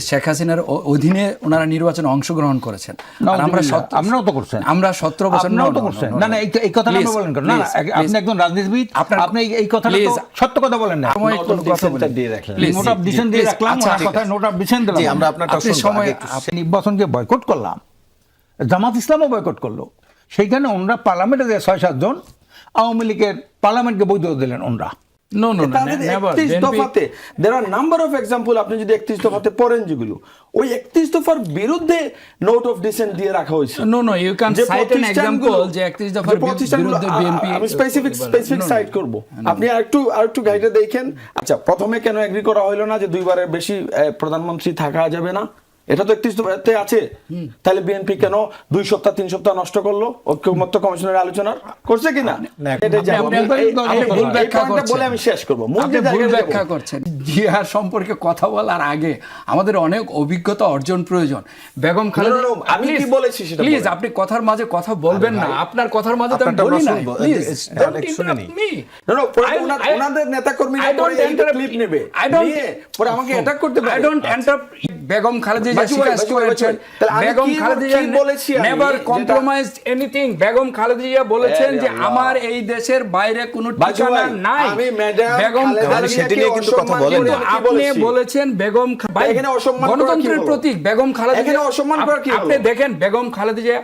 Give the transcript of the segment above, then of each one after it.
শেখ হাসিনার অধীনে ওনারা নির্বাচনে অংশগ্রহণ করেছেন। আর আমরাও তো করছেন, আমরা 17 বছর আমরাও তো করছেন। না না, এই কথাটা আপনি বলেন কেন? না না, আপনি একজন রাজনীতিবিদ, আপনি এই কথাটা তো সত্য কথা বলেন না। কোনো কথা বলে দিয়ে রাখলেন, নোট অফ ডিসেন্ট দিয়ে রাখলাম, ওনার কথায় নোট অফ ডিসেন্ট দিলাম। জি, আমরা আপনারটা শুনবো। সময় আপনি নির্বাচনকে বয়কট করলাম, জামাত ইসলামও বয়কট করলো, সেইখানে ওনারা পার্লামেন্টে যে 6-7 জন আওয়ামী লীগের পার্লামেন্টকে বৈধ দিলেন ওনারা। নো নো তাদের 31 দফাতে there are number of example, আপনি যদি 31 দফাতে পড়েন যেগুলো, ওই 31 দফার বিরুদ্ধে নোট অফ ডিসেন্ট দিয়ে রাখা হয়েছে। No you can cite an example যে 31 দফার বিরুদ্ধে বিএনপি। আমি স্পেসিফিক সাইট করব, আপনি আরেকটু গাইডে দেখেন। আচ্ছা, প্রথমে কেন এগ্রি করা হলো না যে 2 বারের বেশি প্রধানমন্ত্রী থাকা যাবে না? এটা তো 31 দফাতে আছে। তাহলে বিএনপি কেন 2 সপ্তাহ 3 সপ্তাহ নষ্ট করলো ঐক্যমত্য কমিশনের আলোচনা করছে কিনা? বলে আমি শেষ করবো। ভুল ব্যাখ্যা করছেন। জিয়া সম্পর্কে কথা বলার আগে আমাদের অনেক অভিজ্ঞতা অর্জন প্রয়োজন। বেগম খালেদা, আমি কি বলেছি সেটা প্লিজ আপনি কথার মাঝে কথা বলবেন না, আপনার কথার মাঝে তো আমি বলি না। প্লিজ ওনাদের নেতাকর্মীরা ক্লিপ নেবে, পরে আমাকে অ্যাটাক করতে পারে। I don't interrupt. Begum Khaleda Begum Khaleda never compromised anything. Begum Khaleda বলেছেন যে আমার এই দেশের বাইরে কোনো ঠিকানা নাই। বেগম খালেদা কিন্তু কথা বলেন, আপনি বলেছেন বেগম গণতন্ত্রের প্রতীক বেগম খালেদা। আপনি দেখেন বেগম খালেদা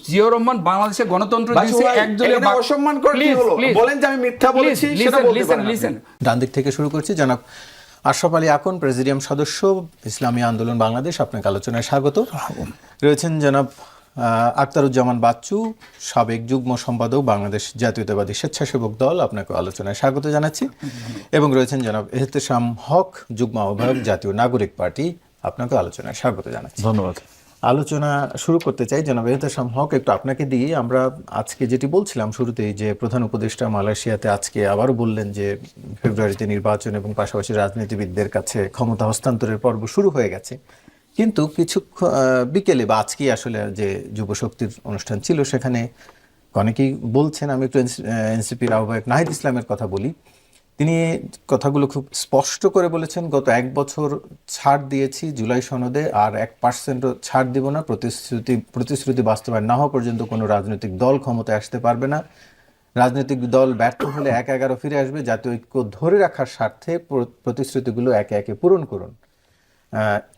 জিয়াউর রহমান বাংলাদেশে গণতন্ত্র দিয়েছে একদলীয়। অসম্মান করে কি হলো? বলেন যে আমি মিথ্যা বলেছি, সেটা বলতে পারেন। ডান দিক থেকে শুরু করছি। জনাব আশরাফ আলী আকন, প্রেসিডিয়াম সদস্য, ইসলামী আন্দোলন বাংলাদেশ, আপনাকে আলোচনায় স্বাগত। রয়েছেন জনাব আখতারুজ্জামান বাচ্চু, সাবেক যুগ্ম সম্পাদক, বাংলাদেশ জাতীয়তাবাদী স্বেচ্ছাসেবক দল, আপনাকে আলোচনায় স্বাগত জানাচ্ছি। এবং রয়েছেন জনাব এহতেশাম হক, যুগ্ম আহ্বায়ক, জাতীয় নাগরিক পার্টি, আপনাকে আলোচনায় স্বাগত জানাচ্ছি। ধন্যবাদ। আলোচনা শুরু করতে চাই জনাব এহতেশাম হক, একটু আপনাকে দিয়ে। আমরা আজকে যেটি বলছিলাম শুরুতেই, যে প্রধান উপদেষ্টা মালয়েশিয়াতে আজকে আবারও বললেন যে ফেব্রুয়ারিতে নির্বাচন এবং পাশাপাশি রাজনীতিবিদদের কাছে ক্ষমতা হস্তান্তরের পর্ব শুরু হয়ে গেছে। কিন্তু কিছু বিকেলে বা আজকে আসলে যে যুবশক্তির অনুষ্ঠান ছিল, সেখানে অনেকেই বলছেন, আমি একটু এনসিপির আহ্বায়ক নাহিদ ইসলামের কথা বলি, তিনি কথাগুলো খুব স্পষ্ট করে বলেছেন, গত 1 বছর ছাড় দিয়েছি জুলাই সনদে, আর 1% ছাড় দিব না। প্রতিশ্রুতি বাস্তবায়ন না হওয়া পর্যন্ত কোনো রাজনৈতিক দল ক্ষমতায় আসতে পারবে না। রাজনৈতিক দল ব্যর্থ হলে 1-11 ফিরে আসবে। জাতীয় ঐক্য ধরে রাখার স্বার্থে প্রতিশ্রুতিগুলো একে একে পূরণ করুন।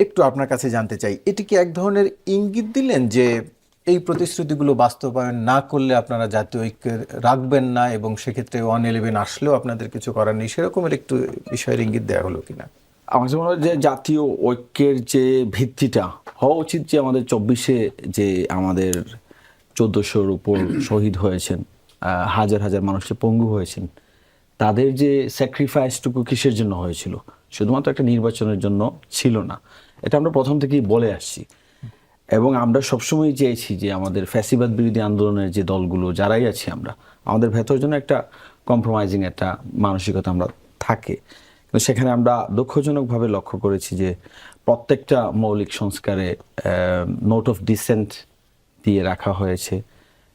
একটু আপনার কাছে জানতে চাই, এটি কি এক ধরনের ইঙ্গিত দিলেন যে এই প্রতিশ্রুতিগুলো বাস্তবায়ন না করলে আপনারা জাতীয় ঐক্যের রাখবেন না, এবং সেক্ষেত্রে 111 আসলেও আপনাদের কিছু করার নেই, সেরকমের একটু বিষয়ের ইঙ্গিত দেওয়া হলো কিনা? আমার মনে হয় যে জাতীয় ঐক্যের যে ভিত্তিটা হওয়া উচিত, যে আমাদের 24-এ যে আমাদের 1400-র উপর শহীদ হয়েছেন, হাজার হাজার মানুষের পঙ্গু হয়েছেন, তাদের যে স্যাক্রিফাইসটুকু কিসের জন্য হয়েছিল? শুধুমাত্র একটা নির্বাচনের জন্য ছিল না। এটা আমরা প্রথম থেকেই বলে আসছি, এবং আমরা সবসময় চেয়েছি যে আমাদের ফ্যাসিবাদ বিরোধী আন্দোলনের যে দলগুলো যারাই আছি, আমাদের ভেতর জন্য একটা কম্প্রোমাইজিং একটা মানসিকতা আমরা থাকে। কিন্তু সেখানে আমরা দুঃখজনকভাবে লক্ষ্য করেছি যে প্রত্যেকটা মৌলিক সংস্কারে নোট অফ ডিসেন্ট দিয়ে রাখা হয়েছে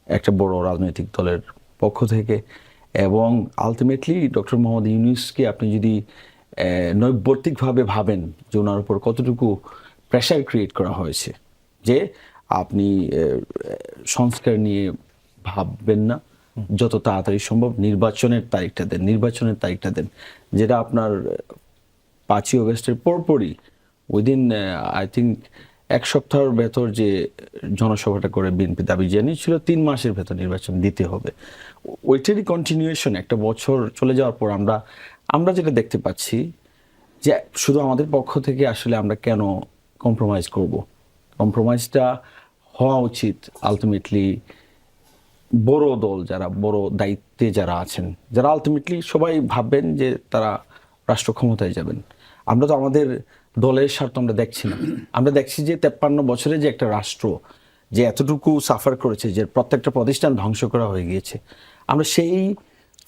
একটা বড় রাজনৈতিক দলের পক্ষ থেকে। এবং আলটিমেটলি ডক্টর মোহাম্মদ ইউনূসকে আপনি যদি নৈর্ব্যক্তিকভাবে ভাবেন যে ওনার উপর কতটুকু প্রেশার ক্রিয়েট করা হয়েছে, যে আপনি সংস্কার নিয়ে ভাববেন না, যত তাড়াতাড়ি সম্ভব নির্বাচনের তারিখটা দেন, যেটা আপনার 5ই অগস্টের পরপরই উইদিন আই থিঙ্ক 1 সপ্তাহের ভেতর যে জনসভাটা করে বিএনপি দাবি জানিয়েছিল 3 মাসের ভেতর নির্বাচন দিতে হবে। ওইটারই কন্টিনিউয়েশন 1 বছর চলে যাওয়ার পর আমরা যেটা দেখতে পাচ্ছি যে শুধু আমাদের পক্ষ থেকে আসলে আমরা কেন কম্প্রোমাইজ করব? কম্প্রোমাইজটা হওয়া উচিত আলটিমেটলি বড় দল যারা, বড় দায়িত্বে যারা আছেন, যারা আলটিমেটলি সবাই ভাববেন যে তারা রাষ্ট্র ক্ষমতায় যাবেন। আমরা তো আমাদের দলের স্বার্থ আমরা দেখছি না, আমরা দেখছি যে 53 বছরে যে একটা রাষ্ট্র যে এতটুকু সাফার করেছে, যে প্রত্যেকটা প্রতিষ্ঠান ধ্বংস করা হয়ে গিয়েছে, আমরা সেই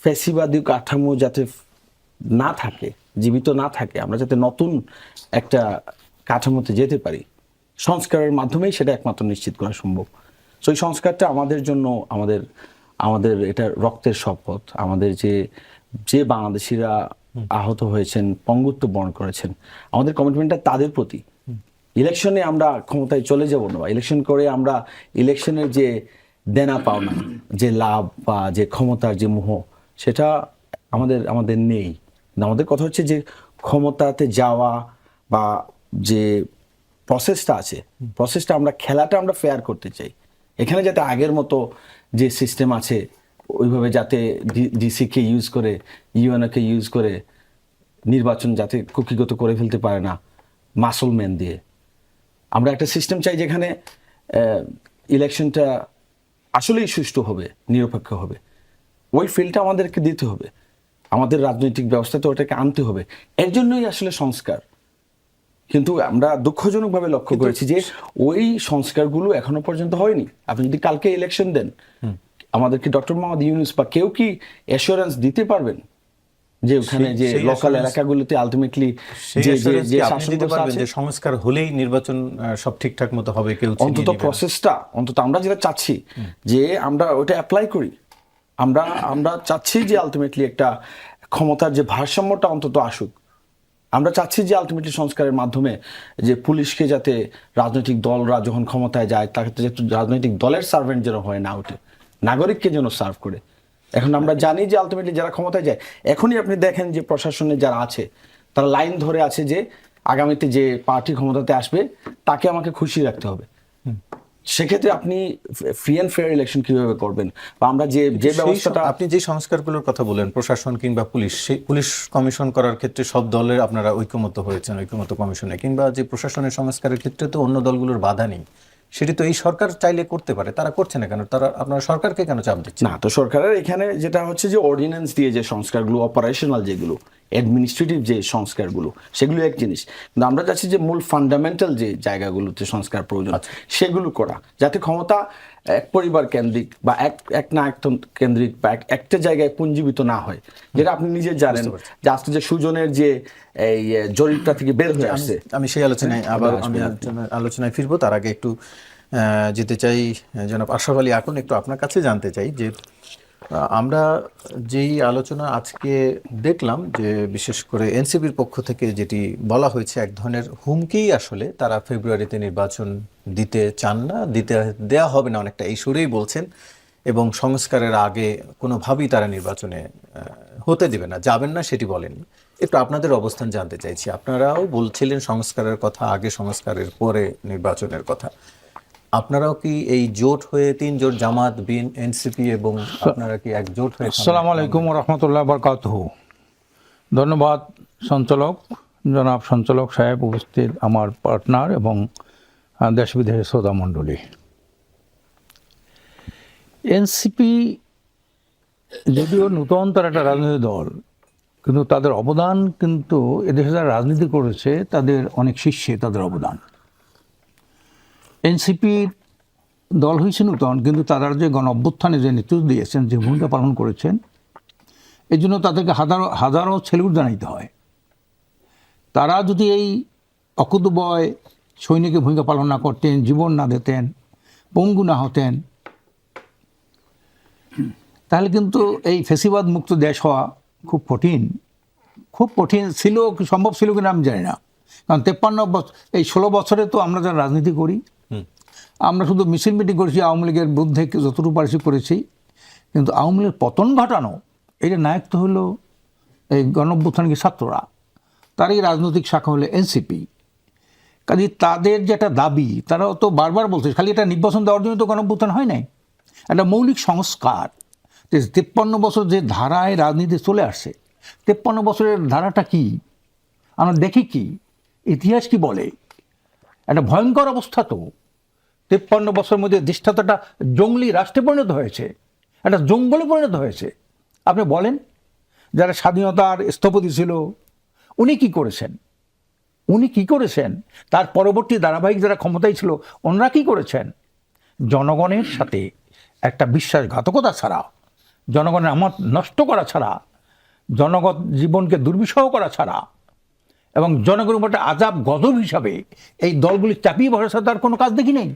ফ্যাসিবাদী কাঠামো যাতে না থাকে, জীবিত না থাকে, আমরা যাতে নতুন একটা কাঠামোতে যেতে পারি, সংস্কারের মাধ্যমেই সেটা একমাত্র নিশ্চিত করা সম্ভব। সো এই সংস্কারটা আমাদের জন্য আমাদের এটা রক্তের শপথ। আমাদের যে বাংলাদেশিরা আহত হয়েছেন, পঙ্গুত্ব বরণ করেছেন, আমাদের কমিটমেন্টটা তাদের প্রতি, ইলেকশনে আমরা ক্ষমতায় চলে যাব না, বা ইলেকশন করে আমরা ইলেকশনের যে দেনা পাওনা, যে লাভ বা যে ক্ষমতার যে মোহ, সেটা আমাদের নেই। আমাদের কথা হচ্ছে যে ক্ষমতাতে যাওয়া বা যে প্রসেসটা আছে, প্রসেসটা খেলাটা আমরা ফেয়ার করতে চাই। এখানে যাতে আগের মতো যে সিস্টেম আছে ওইভাবে যাতে ডিসিকে ইউজ করে, ইউএনওকে ইউজ করে নির্বাচন যাতে কুক্ষিগত করে ফেলতে পারে না মাসলম্যান দিয়ে। আমরা একটা সিস্টেম চাই যেখানে ইলেকশনটা আসলেই সুষ্ঠু হবে, নিরপেক্ষ হবে। ওই ফিল্ডটা আমাদেরকে দিতে হবে, আমাদের রাজনৈতিক ব্যবস্থাতে ওটাকে আনতে হবে। এর জন্যই আসলে সংস্কার। কিন্তু আমরা দুঃখজনকভাবে লক্ষ্য করেছি যে ওই সংস্কারগুলো এখনো পর্যন্ত হয়নি। আপনি যদি কালকে ইলেকশন দেন, আমাদেরকে ডক্টর মোহাম্মদ ইউনূস বা কেউ কি অ্যাসুরেন্স দিতে পারবেন যে ওখানে যে লোকাল এলাকাগুলোতে আলটিমেটলি যে শাসন পারবেন যে সংস্কার হলেই নির্বাচন সব ঠিকঠাক মতো হবে? কেউ অন্তত প্রসেসটা, অন্তত আমরা যেটা চাচ্ছি যে আমরা ওটা অ্যাপ্লাই করি। আমরা চাচ্ছি যে আলটিমেটলি একটা ক্ষমতার যে ভারসাম্যটা অন্তত আসুক। আমরা চাচ্ছি যে আলটিমেটলি সংস্কারের মাধ্যমে যে পুলিশকে যাতে রাজনৈতিক দলরা যখন ক্ষমতায় যায় তাকে যাতে রাজনৈতিক দলের সার্ভেন্ট যেন হয় না ওঠে, নাগরিককে যেন সার্ভ করে। এখন আমরা জানি যে আলটিমেটলি যারা ক্ষমতায় যায়, এখনই আপনি দেখেন যে প্রশাসনে যারা আছে তারা লাইন ধরে আছে যে আগামীতে যে পার্টি ক্ষমতাতে আসবে তাকে আমাকে খুশি রাখতে হবে। সেক্ষেত্রে আপনি ফ্রি অ্যান্ড ফেয়ার ইলেকশন কিভাবে করবেন? বা আমরা যে ব্যবস্থাটা, আপনি যে সংস্কারগুলোর কথা বলেন, প্রশাসন কিংবা পুলিশ, সেই পুলিশ কমিশন করার ক্ষেত্রে সব দলের আপনারা ঐকমত্য হয়েছেন ঐকমত্য কমিশনে, কিংবা যে প্রশাসনের সংস্কারের ক্ষেত্রে তো অন্য দলগুলোর বাধা নেই, সেটি তো এই সরকার চাইলে করতে পারে, তারা করছে না কেন? তারা আপনারা সরকারকে কেন চাপ দিচ্ছে না? তো সরকারের এখানে যেটা হচ্ছে যে অর্ডিন্যান্স দিয়ে যে সংস্কারগুলো, অপারেশনাল যেগুলো অ্যাডমিনিস্ট্রেটিভ যে সংস্কারগুলো, সেগুলো এক জিনিস। কিন্তু আমরা চাচ্ছি যে মূল ফান্ডামেন্টাল যে জায়গাগুলোতে সংস্কার প্রয়োজন সেগুলো করা, যাতে ক্ষমতা এক পরিবার কেন্দ্রিক বা এক নায়কতন্ত্র কেন্দ্রিক বা একটা জায়গায় পুঞ্জীবিত না হয়। যেটা আপনি নিজে জানেন যে আজকে যে সুজনের যে এই জরিপটা থেকে বের হয়ে আসছে। আমি সেই আলোচনায় আলোচনায় ফিরবো। তার আগে একটু যেতে চাই জনাব আশরাফ আলী আকন, একটু আপনার কাছে জানতে চাই যে আমরা যেই আলোচনা আজকে দেখলাম যে বিশেষ করে এনসিপির পক্ষ থেকে যেটি বলা হয়েছে, এক ধরনের হুমকি আসলে তারা ফেব্রুয়ারিতে নির্বাচন দিতে চান না, দেয়া হবে না, অনেকটা এই সুরেই বলছেন, এবং সংস্কারের আগে কোনোভাবেই তারা নির্বাচনে হতে দেবে না, যাবেন না সেটি বলেন। একটু আপনাদের অবস্থান জানতে চাইছি। আপনারাও বলছিলেন সংস্কারের কথা আগে, সংস্কারের পরে নির্বাচনের কথা। আপনারাও কি এই জোট হয়ে, 3 জোট, জামাত, বিএন, এনসিপি এবং আপনারা কি এক জোট হয়ে? আসসালামু আলাইকুম ওয়া রাহমাতুল্লাহি ওয়া বারাকাতুহু। ধন্যবাদ সঞ্চালক, জনাব সঞ্চালক সাহেব, উপস্থিত আমার পার্টনার এবং দেশ বিদেশের শ্রোতা মণ্ডলী। এনসিপি যদিও নূতন তার একটা রাজনৈতিক দল, কিন্তু তাদের অবদান কিন্তু এদেশে যারা রাজনীতি করেছে তাদের অনেক শীর্ষে তাদের অবদান। এনসিপির দল হয়েছে নূতন, কিন্তু তারা যে গণ অভ্যুত্থানে যে নেতৃত্ব দিয়েছেন, যে ভূমিকা পালন করেছেন, এই জন্য তাদেরকে হাজারো সেলুট জানাইতে হয়। তারা যদি এই অকুতোভয় সৈনিকের ভূমিকা পালন না করতেন, জীবন না দিতেন, পঙ্গু না হতেন, তাহলে কিন্তু এই ফ্যাসিবাদ মুক্ত দেশ হওয়া খুব কঠিন ছিল। সম্ভব ছিল কিনা আমি জানি না, কারণ 16 বছরে তো আমরা যারা রাজনীতি করি, আমরা শুধু মিছিল মিটিং করেছি, আওয়ামী লীগের বিরুদ্ধে যতটুকু পারছি করেছি, কিন্তু আওয়ামী লীগের পতন ঘটানো এটা নায়ক তো হলো এই গণঅভ্যুত্থানকে ছাত্ররা, তারই রাজনৈতিক শাখা হলো এনসিপি। কাজে তাদের যেটা দাবি, তারাও তো বারবার বলছে, খালি এটা নির্বাচন দেওয়ার জন্য তো গণঅভ্যুত্থান হয় নাই, একটা মৌলিক সংস্কার। 53 বছর যে ধারায় রাজনীতি চলে আসছে, 53 বছরের ধারাটা কি আমরা দেখি, কি ইতিহাস কি বলে, একটা ভয়ঙ্কর অবস্থা তো। 53 বছরের মধ্যে দেশটা জঙ্গলি রাষ্ট্রে পরিণত হয়েছে, একটা জঙ্গলে পরিণত হয়েছে। আপনি বলেন, যারা স্বাধীনতার স্থপতি ছিল উনি কি করেছেন? তার পরবর্তী ধারাবাহিক যারা ক্ষমতায় ছিল ওনারা কি করেছেন? জনগণের সাথে একটা বিশ্বাসঘাতকতা ছাড়া, জনগণের আমত নষ্ট করা ছাড়া, জনগণ জীবনকে দুর্বিষহ করা ছাড়া, এবং জনগণের উপর একটা আজাব গজব হিসাবে এই দলগুলি চাপিয়ে বসা তার কোনো কাজ দেখি নেই।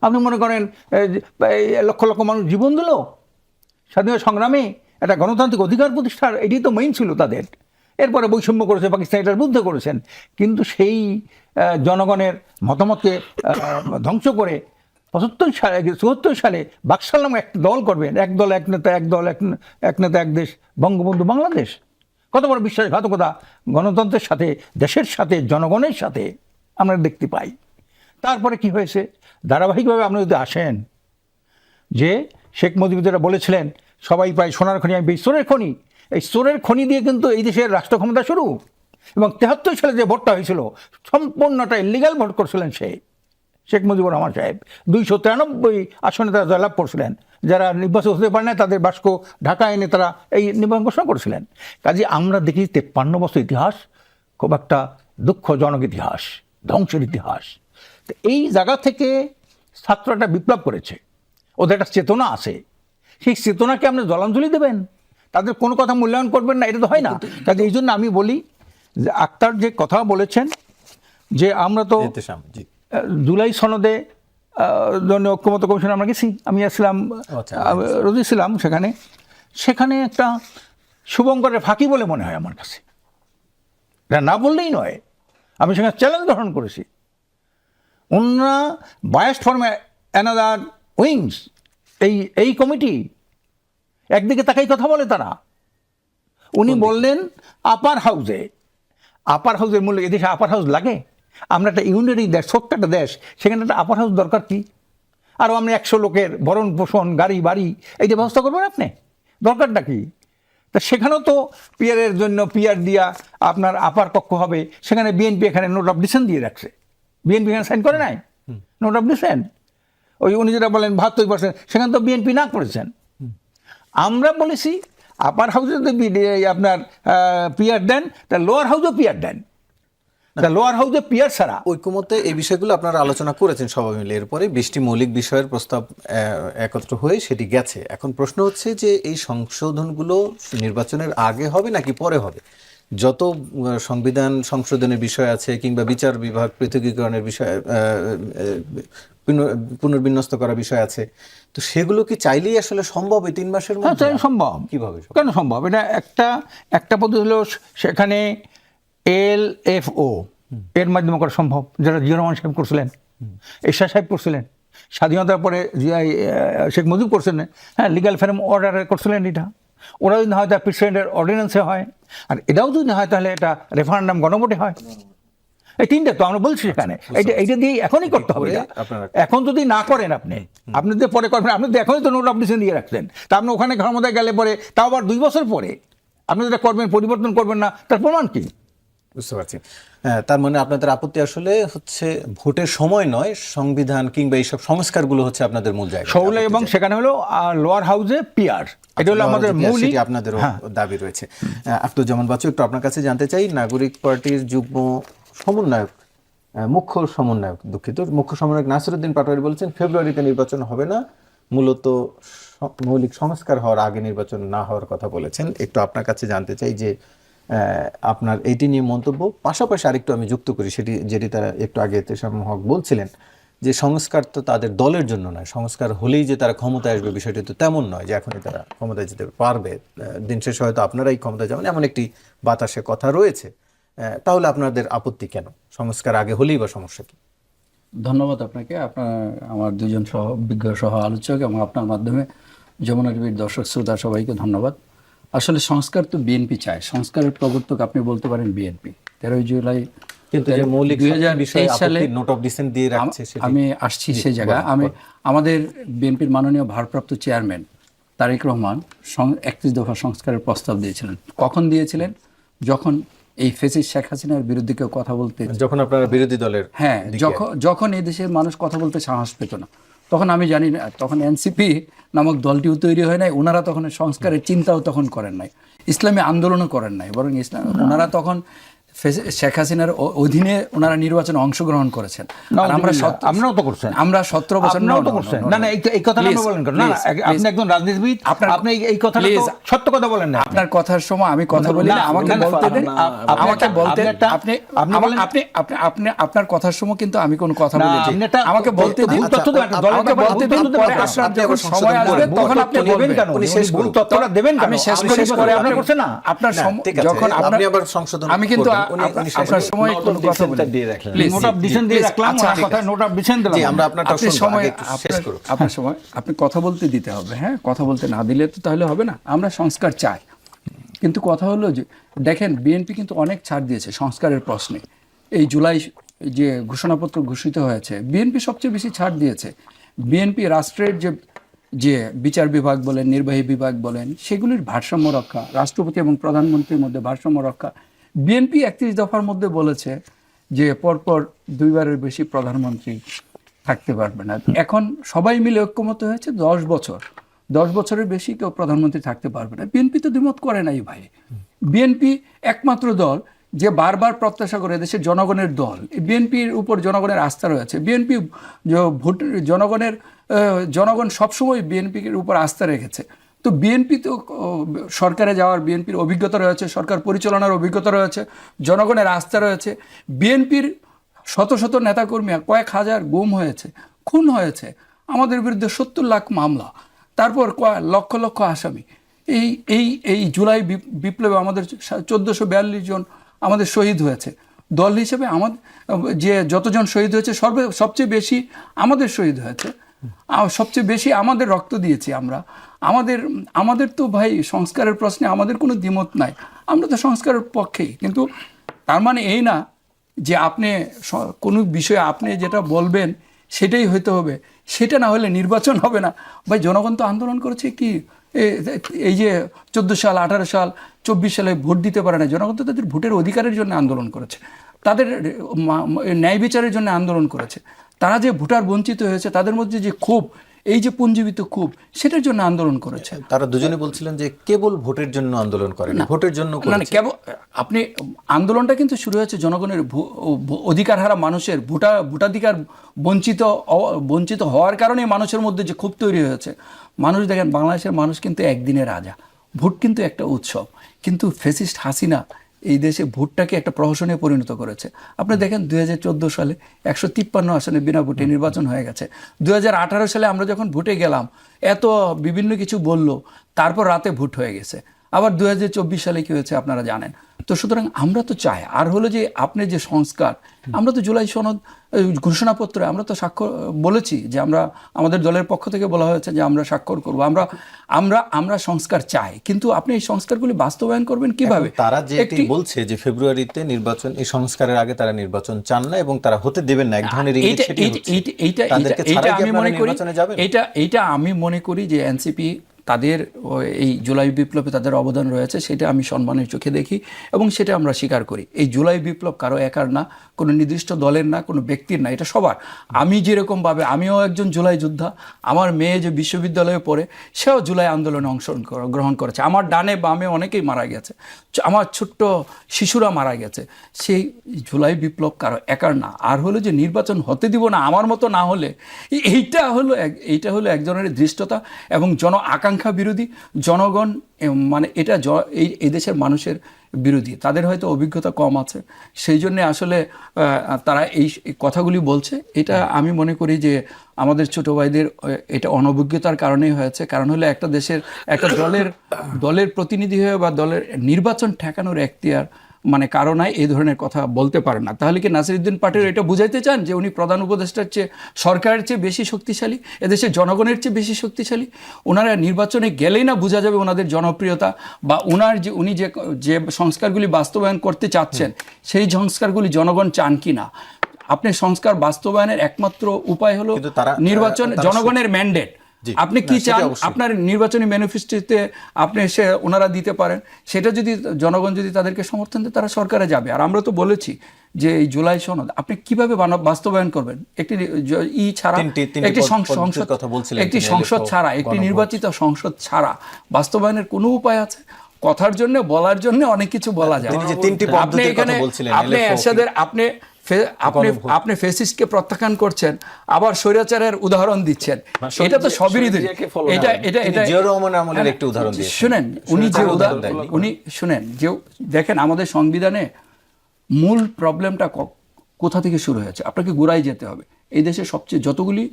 আপনি মনে করেন লক্ষ লক্ষ মানুষ জীবন দিল স্বাধীনতা সংগ্রামে, একটা গণতান্ত্রিক অধিকার প্রতিষ্ঠার, এটি তো মেইন ছিল তাদের। এরপরে বৈষম্য করেছে, পাকিস্তান এটার বিরুদ্ধে করেছেন, কিন্তু সেই জনগণের মতামতকে ধ্বংস করে 74 সালে বাকশাল নামে একটা দল করবেন, এক দল এক নেতা, এক দল এক নেতা এক দেশ, বঙ্গবন্ধু বাংলাদেশ। কত বড় বিশ্বাসঘাতকতা গণতন্ত্রের সাথে, দেশের সাথে, জনগণের সাথে আমরা দেখতে পাই। তারপরে কি হয়েছে, ধারাবাহিকভাবে আপনি যদি আসেন যে শেখ মুজিব যেটা বলেছিলেন সবাই পায় সোনার খনি, আমি সোরের খনি, এই সোরের খনি দিয়ে কিন্তু এই দেশের রাষ্ট্র ক্ষমতা শুরু। এবং 73 সালে যে ভোটটা হয়েছিল সম্পূর্ণটা ইলিগাল ভোট করছিলেন শেখ মুজিবুর রহমান সাহেব। 293 আসনে তারা জয়লাভ করছিলেন, যারা নির্বাচন হতে পারে না তাদের বাস্ক ঢাকা এনে তারা এই নির্বাচন ঘোষণা করেছিলেন। কাজে আমরা দেখি 53 বছর ইতিহাস খুব একটা দুঃখজনক ইতিহাস, ধ্বংসের ইতিহাস। তো এই জায়গা থেকে ছাত্রটা বিপ্লব করেছে, ওদের একটা চেতনা আছে, সেই চেতনাকে আপনি জলাঞ্জলি দেবেন, তাদের কোনো কথা মূল্যায়ন করবেন না, এটা তো হয় না। কাজে এই জন্য আমি বলি যে আক্তার যে কথা বলেছেন যে আমরা তো জুলাই সনদে জন্য ঐক্যমত্য কমিশন আমরা গেছি, আমি আসলাম, রোজি ছিলাম সেখানে একটা শুভঙ্করের ফাঁকি বলে মনে হয় আমার কাছে, এটা না বললেই নয়। আমি সেখানে চ্যালেঞ্জ গ্রহণ করেছি, অন্যরা বায়াসড ফর অ্যানাদার উইংস, এই কমিটি একদিকে তাকাই কথা বলে তারা। উনি বললেন আপার হাউসের মূল্য, এদেশে আপার হাউস লাগে? আমরা একটা ইউনিটারি দেশ, ছোট্ট একটা দেশ, সেখানে একটা আপার হাউস দরকার কি? আরও আমরা 100 লোকের ভরণ পোষণ, গাড়ি বাড়ি এইটা ব্যবস্থা করবেন আপনি, দরকারটা কি? তা সেখানেও তো পিয়ারের জন্য পিয়ার দিয়া আপনার আপার কক্ষ হবে, সেখানে বিএনপি এখানে নোট অফ ডিসেন্ট দিয়ে রাখছে, বিএনপি এখানে সাইন করে নাই নোট অফ ডিসেন্ট। ওই উনি যেটা বলেন 72%, সেখানে তো বিএনপি না করেছেন। আমরা বলেছি আপার হাউসে যদি আপনার পিয়ার দেন, তা লোয়ার হাউসও পিয়ার দেন, লোয়ার হাউসে পিয়ার ছাড়া। ঐক্যমতে এই বিষয়গুলো আপনারা আলোচনা করেছেন সবাই মিলে, এরপরে 20টি মৌলিক বিষয়ের প্রস্তাব একত্র হয়ে সেটি গেছে। এখন প্রশ্ন হচ্ছে যে এই সংশোধনগুলো নির্বাচনের আগে হবে নাকি পরে হবে? যত সংবিধান সংশোধনের বিষয় আছে কিংবা বিচার বিভাগ পৃথকীকরণের বিষয়, পুনর্বিন্যস্ত করার বিষয় আছে, তো সেগুলো কি চাইলেই আসলে সম্ভব এই 3 মাসের মধ্যে? সম্ভব। কিভাবে কেন সম্ভব? এটা একটা পদ্ধতি হলো সেখানে LFO এর মাধ্যমে করা সম্ভব, যেটা জিয়া রহমান সাহেব করছিলেন, এরশাদ সাহেব করছিলেন, স্বাধীনতার পরে শেখ মুজিব করছিলেন, হ্যাঁ, লিগ্যাল ফ্রেম অর্ডার করছিলেন। এটা ওরা যদি না হয় তা প্রেসিডেন্টের অর্ডিন্যান্সে হয়, আর এটাও যদি না হয় তাহলে এটা রেফারেন্ডাম গণভোটে হয়। এই তিনটা তো আমরা বলছি সেখানে, এইটা দিয়ে এখনই করতে হবে। এখন যদি না করেন আপনি যদি পরে করবেন, আপনি তো এখনই তো নোট অফ ডিসেন্ট দিয়ে রাখছেন, তা আপনি ওখানে ক্ষমতায় গেলে পরে, তাও আবার 2 বছর পরে আপনি যেটা করবেন পরিবর্তন করবেন না, তার প্রমাণ কি? বুঝতে পারছি। তার মানে আপনাদের আপত্তি আসলে হচ্ছে ভোটের সময় নয়, সংবিধান কিংবা এইসব সংস্কারগুলো হচ্ছে আপনাদের মূল জায়গা, এবং সেখানে হলো লোয়ার হাউসে পিয়ার, এটা হলো আমাদের মূল, আপনাদেরও দাবি রয়েছে। আফতাবুজ্জামান বাচ্চু, একটু আপনার কাছে জানতে চাই, নাগরিক পার্টির যুগ্ম সমন্বয়ক, মুখ্য সমন্বয়ক নাসিরউদ্দিন পাটোয়ারি বলেছেন ফেব্রুয়ারিতে নির্বাচন হবে না, মূলত মৌলিক সংস্কার হওয়ার আগে নির্বাচন না হওয়ার কথা বলেছেন। একটু আপনার কাছে জানতে চাই যে আপনার এইটি নিয়ে মন্তব্য, পাশাপাশি আরেকটু আমি যুক্ত করি যেটি তারা একটু আগে তেশাম হক বলছিলেন যে সংস্কার তো তাদের দলের জন্য নয়, সংস্কার হলেই যে তারা ক্ষমতায় আসবে বিষয়টি তো তেমন নয় যে এখনই তারা ক্ষমতায় যেতে পারবে, দিন শেষে হয়তো আপনারাই ক্ষমতায় যাবেন, এমন একটি বাতাসে কথা রয়েছে। তাহলে আপনাদের আপত্তি কেন? সংস্কার আগে হলেই বা সমস্যা কি? ধন্যবাদ আপনাকে, আপনার আমার দুজন বিজ্ঞ সহ আলোচক এবং আপনার মাধ্যমে যমুনা টিভির দর্শক শ্রোতা সবাইকে ধন্যবাদ। আসলে সংস্কার তো বিএনপি চায়, সংস্কারের প্রবর্তক আপনি বলতে পারেন বিএনপি। 13 জুলাই কিন্তু যে মৌলিক 2023 সালে নোট অফ ডিসেন্ট দিয়ে রাখছে, আমি আসছি সেই জায়গায়। আমাদের বিএনপির মাননীয় ভারপ্রাপ্ত চেয়ারম্যান তারেক রহমান 31 দফা সংস্কারের প্রস্তাব দিয়েছিলেন। কখন দিয়েছিলেন? যখন এই ফ্যাসিস্ট শেখ হাসিনার বিরুদ্ধে কেউ কথা বলতে, যখন আপনারা বিরোধী দলের, হ্যাঁ, যখন এই দেশের মানুষ কথা বলতে সাহস পেত না, তখন আমি জানি না, তখন এনসিপি নামক দলটিও তৈরি হয় নাই, ওনারা তখন সংস্কারের চিন্তাও তখন করেন নাই, ইসলামী আন্দোলনও করেন নাই, বরং ওনারা তখন শেখ হাসিনার অধীনে ওনারা নির্বাচনে অংশগ্রহণ করেছেন। আর আপনারাও তো করছেন, আমরা 17 বছর আপনারাও তো করছেন। না না, এই কথাটা আপনি বলেন কেন? না না, আপনি একজন রাজনীতিবিদ, আপনি এই কথাটা তো সত্য কথা বলেন না। আপনার কথার সময় আমি কথা বলি না, আমাকে বলতে দেন। আমাকে বলতে আপনি আপনার কথার সময় কিন্তু আমি কোনো কথা বলেছি, আমাকে বলতে দিন। আমাকে বলতে দিন, পরে আপনার যখন সময় আসবে তখন আপনি বলবেন। কেন উনি শেষ ভুল তথ্যটা দেবেন কেন? আমি শেষ করি, পরে আপনি করছেন না। আপনার যখন আপনি আবার সংশোধন আমি কিন্তু আপনার সময় কোনো কথা বলি প্লিজ, নোট অফ ডিসেন্ট দিয়ে রাখলাম, কথা নোট অফ ডিসেন্ট দিলাম। জি, আমরা আপনারটা শুনবো, সময় আগে একটু শেষ করুন। আপনার সময় আপনি কথা বলতে দিতে হবে। হ্যাঁ, কথা বলতে না দিলে তো তাহলে হবে না। আমরা সংস্কার চাই, কিন্তু কথা হলো যে দেখেন বিএনপি কিন্তু অনেক ছাড় দিয়েছে সংস্কারের প্রশ্নে। এই জুলাই যে ঘোষণাপত্র ঘোষিত হয়েছে, বিএনপি সবচেয়ে বেশি ছাড় দিয়েছে। বিএনপি রাষ্ট্রের যে বিচার বিভাগ বলেন, নির্বাহী বিভাগ বলেন, সেগুলির ভারসাম্য রক্ষা, রাষ্ট্রপতি এবং প্রধানমন্ত্রীর মধ্যে ভারসাম্য রক্ষা। বিএনপি 31 দফার মধ্যে বলেছে যে পরপর 2 বারের বেশি প্রধানমন্ত্রী থাকতে পারবে না। এখন সবাই মিলে ঐক্যমত হয়েছে 10 বছরের বেশি কেউ প্রধানমন্ত্রী থাকতে পারবে না। বিএনপি তো দ্বিমত করে নাই ভাই। বিএনপি একমাত্র দল যে বারবার প্রত্যাশা করে, দেশের জনগণের দল। বিএনপির উপর জনগণের আস্থা রয়েছে। বিএনপি ভোট জনগণ সবসময় বিএনপির উপর আস্থা রেখেছে। তো বিএনপি তো সরকারে যাওয়ার বিএনপির অভিজ্ঞতা রয়েছে, সরকার পরিচালনার অভিজ্ঞতা রয়েছে, জনগণের আস্থা রয়েছে। বিএনপির শত শত নেতাকর্মী, কয়েক হাজার গুম হয়েছে, খুন হয়েছে, আমাদের বিরুদ্ধে 70 লাখ মামলা, তারপর লক্ষ লক্ষ আসামি। এই জুলাই বিপ্লবে আমাদের 1442 জন আমাদের শহীদ হয়েছে। দল হিসেবে আমাদের যে যতজন শহীদ হয়েছে সবচেয়ে বেশি আমাদের শহীদ হয়েছে, সবচেয়ে বেশি আমাদের রক্ত দিয়েছি আমরা। আমাদের তো ভাই সংস্কারের প্রশ্নে আমাদের কোনো দ্বিমত নাই, আমরা তো সংস্কারের পক্ষেই। কিন্তু তার মানে এই না যে আপনি কোনো বিষয়ে আপনি যেটা বলবেন সেটাই হইতে হবে, সেটা না হলে নির্বাচন হবে না। ভাই জনগণ তো আন্দোলন করেছে কি, এই যে 14 সাল, 18 সাল, 24 সালে ভোট দিতে পারে না, জনগণ তো তাদের ভোটের অধিকারের জন্য আন্দোলন করেছে, তাদের ন্যায় বিচারের জন্য আন্দোলন করেছে। তারা যে ভোটার বঞ্চিত হয়েছে, তাদের মধ্যে যে ক্ষোভ, এই যে পুঞ্জীবিত ক্ষোভ, সেটার জন্য আন্দোলন করেছে। তারা দুজনে বলছিলেন যে কেবল ভোটের জন্য আন্দোলন করেন, ভোটের জন্য না, কেবল আপনি আন্দোলনটা কিন্তু শুরু হয়েছে জনগণের অধিকার হারা মানুষের ভোটাধিকার বঞ্চিত হওয়ার কারণে মানুষের মধ্যে যে ক্ষোভ তৈরি হয়েছে। মানুষ দেখেন, বাংলাদেশের মানুষ কিন্তু একদিনের রাজা, ভোট কিন্তু একটা উৎসব। কিন্তু ফ্যাসিস্ট হাসিনা এই দেশে ভোটটাকে একটা প্রহসনে পরিণত করেছে। আপনি দেখেন 2014 সালে 153 আসনে বিনা ভোটে নির্বাচন হয়ে গেছে। 2018 সালে আমরা যখন ভোটে গেলাম, এত বিভিন্ন কিছু বলল, তারপর রাতে ভোট হয়ে গেছে। আবার 2024 সালে কি হয়েছে আপনারা জানেন। তো সুতরাং আমরা তো চাই, আর হলো যে আপনি যে সংস্কার, আমরা তো জুলাই সনদ ঘোষণাপত্রে আমরা তো স্বাক্ষর বলেছি যে আমরা, আমাদের দলের পক্ষ থেকে বলা হয়েছে যে আমরা স্বাক্ষর করব, আমরা সংস্কার চাই। কিন্তু আপনি এই সংস্কারগুলি বাস্তবায়ন করবেন কিভাবে? তারা যেটি বলছে যে ফেব্রুয়ারিতে নির্বাচন, এই সংস্কারের আগে তারা নির্বাচন চান না এবং তারা হতে দেবেন না, এক ধরনের এইটা আমি মনে করি যে এনসিপি তাদের এই জুলাই বিপ্লবে তাদের অবদান রয়েছে, সেটা আমি সম্মানের চোখে দেখি এবং সেটা আমরা স্বীকার করি। এই জুলাই বিপ্লব কারো একার না, কোনো নির্দিষ্ট দলের না, কোনো ব্যক্তির না, এটা সবার। আমি যেরকমভাবে, আমিও একজন জুলাই যোদ্ধা, আমার মেয়ে যে বিশ্ববিদ্যালয়ে পড়ে সেও জুলাই আন্দোলনে অংশগ্রহণ করেছে, আমার ডানে বামে অনেকেই মারা গেছে, আমার ছোট্ট শিশুরা মারা গেছে। সেই জুলাই বিপ্লব কারো একার না। আর হলো যে নির্বাচন হতে দিব না আমার মতো না হলে, এইটা হলো এক ধরনের ধৃষ্টতা এবং আকাঙ্ক্ষা বিরোধী। জনগণ মানে এটা এই দেশের মানুষের বিরোধী, তাদের হয়তো অভিজ্ঞতা কম আছে, সেই জন্যে আসলে তারা এই কথাগুলি বলছে। এটা আমি মনে করি যে আমাদের ছোট ভাইদের এটা অনভিজ্ঞতার কারণেই হয়েছে। কারণ হলো একটা দেশের একটা দলের প্রতিনিধি হয়ে বা দলের নির্বাচন ঠেকানোর এখতিয়ার মানে কারো নাই, এই ধরনের কথা বলতে পারে না। তাহলে কি নাসিরউদ্দিন পাটোয়ারি এটা বুঝাইতে চান যে উনি প্রধান উপদেষ্টার চেয়ে, সরকারের চেয়ে বেশি শক্তিশালী, এদেশের জনগণের চেয়ে বেশি শক্তিশালী? ওনারা নির্বাচনে গেলেই না বোঝা যাবে ওনাদের জনপ্রিয়তা বা উনি যে সংস্কারগুলি বাস্তবায়ন করতে চাচ্ছেন সেই সংস্কারগুলি জনগণ চান কি না। আপনি সংস্কার বাস্তবায়নের একমাত্র উপায় হলো নির্বাচন, জনগণের ম্যান্ডেট। আপনি কি চান আপনার নির্বাচনী ম্যানিফেস্টোতে আপনি ওনারা দিতে পারেন, সেটা যদি জনগণ যদি তাদেরকে সমর্থন দেয় তারা সরকারে যাবে। আর আমরা তো বলেছি যে এই জুলাই সনদ আপনি কিভাবে বাস্তবায়ন করবেন, একটি সংসদ ছাড়া, একটি নির্বাচিত সংসদ ছাড়া বাস্তবায়নের কোনো উপায় আছে? কথার জন্য বলার জন্য অনেক কিছু বলা যায়। তিনি যে তিনটি আপনি পদ্ধতির কথা এখানে বলছিলেন, আপনি LFO, এরশাদের আপনি ফেসিস্টকে প্রত্যাখ্যান করছেন, আবার স্বৈরাচারের উদাহরণ দিচ্ছেন, এটা তো সব বিরোধী। তিনি জিয়াউর রহমান আমলের একটি উদাহরণ দিয়েছেন। শুনেন, উনি যে উদাহরণ দেননি। উনি শুনেন যে দেখেন আমাদের সংবিধানে মূল প্রবলেমটা কোথা থেকে শুরু হয়েছে, আপনাকে গোড়ায় যেতে হবে। এই দেশে সবচেয়ে যতগুলি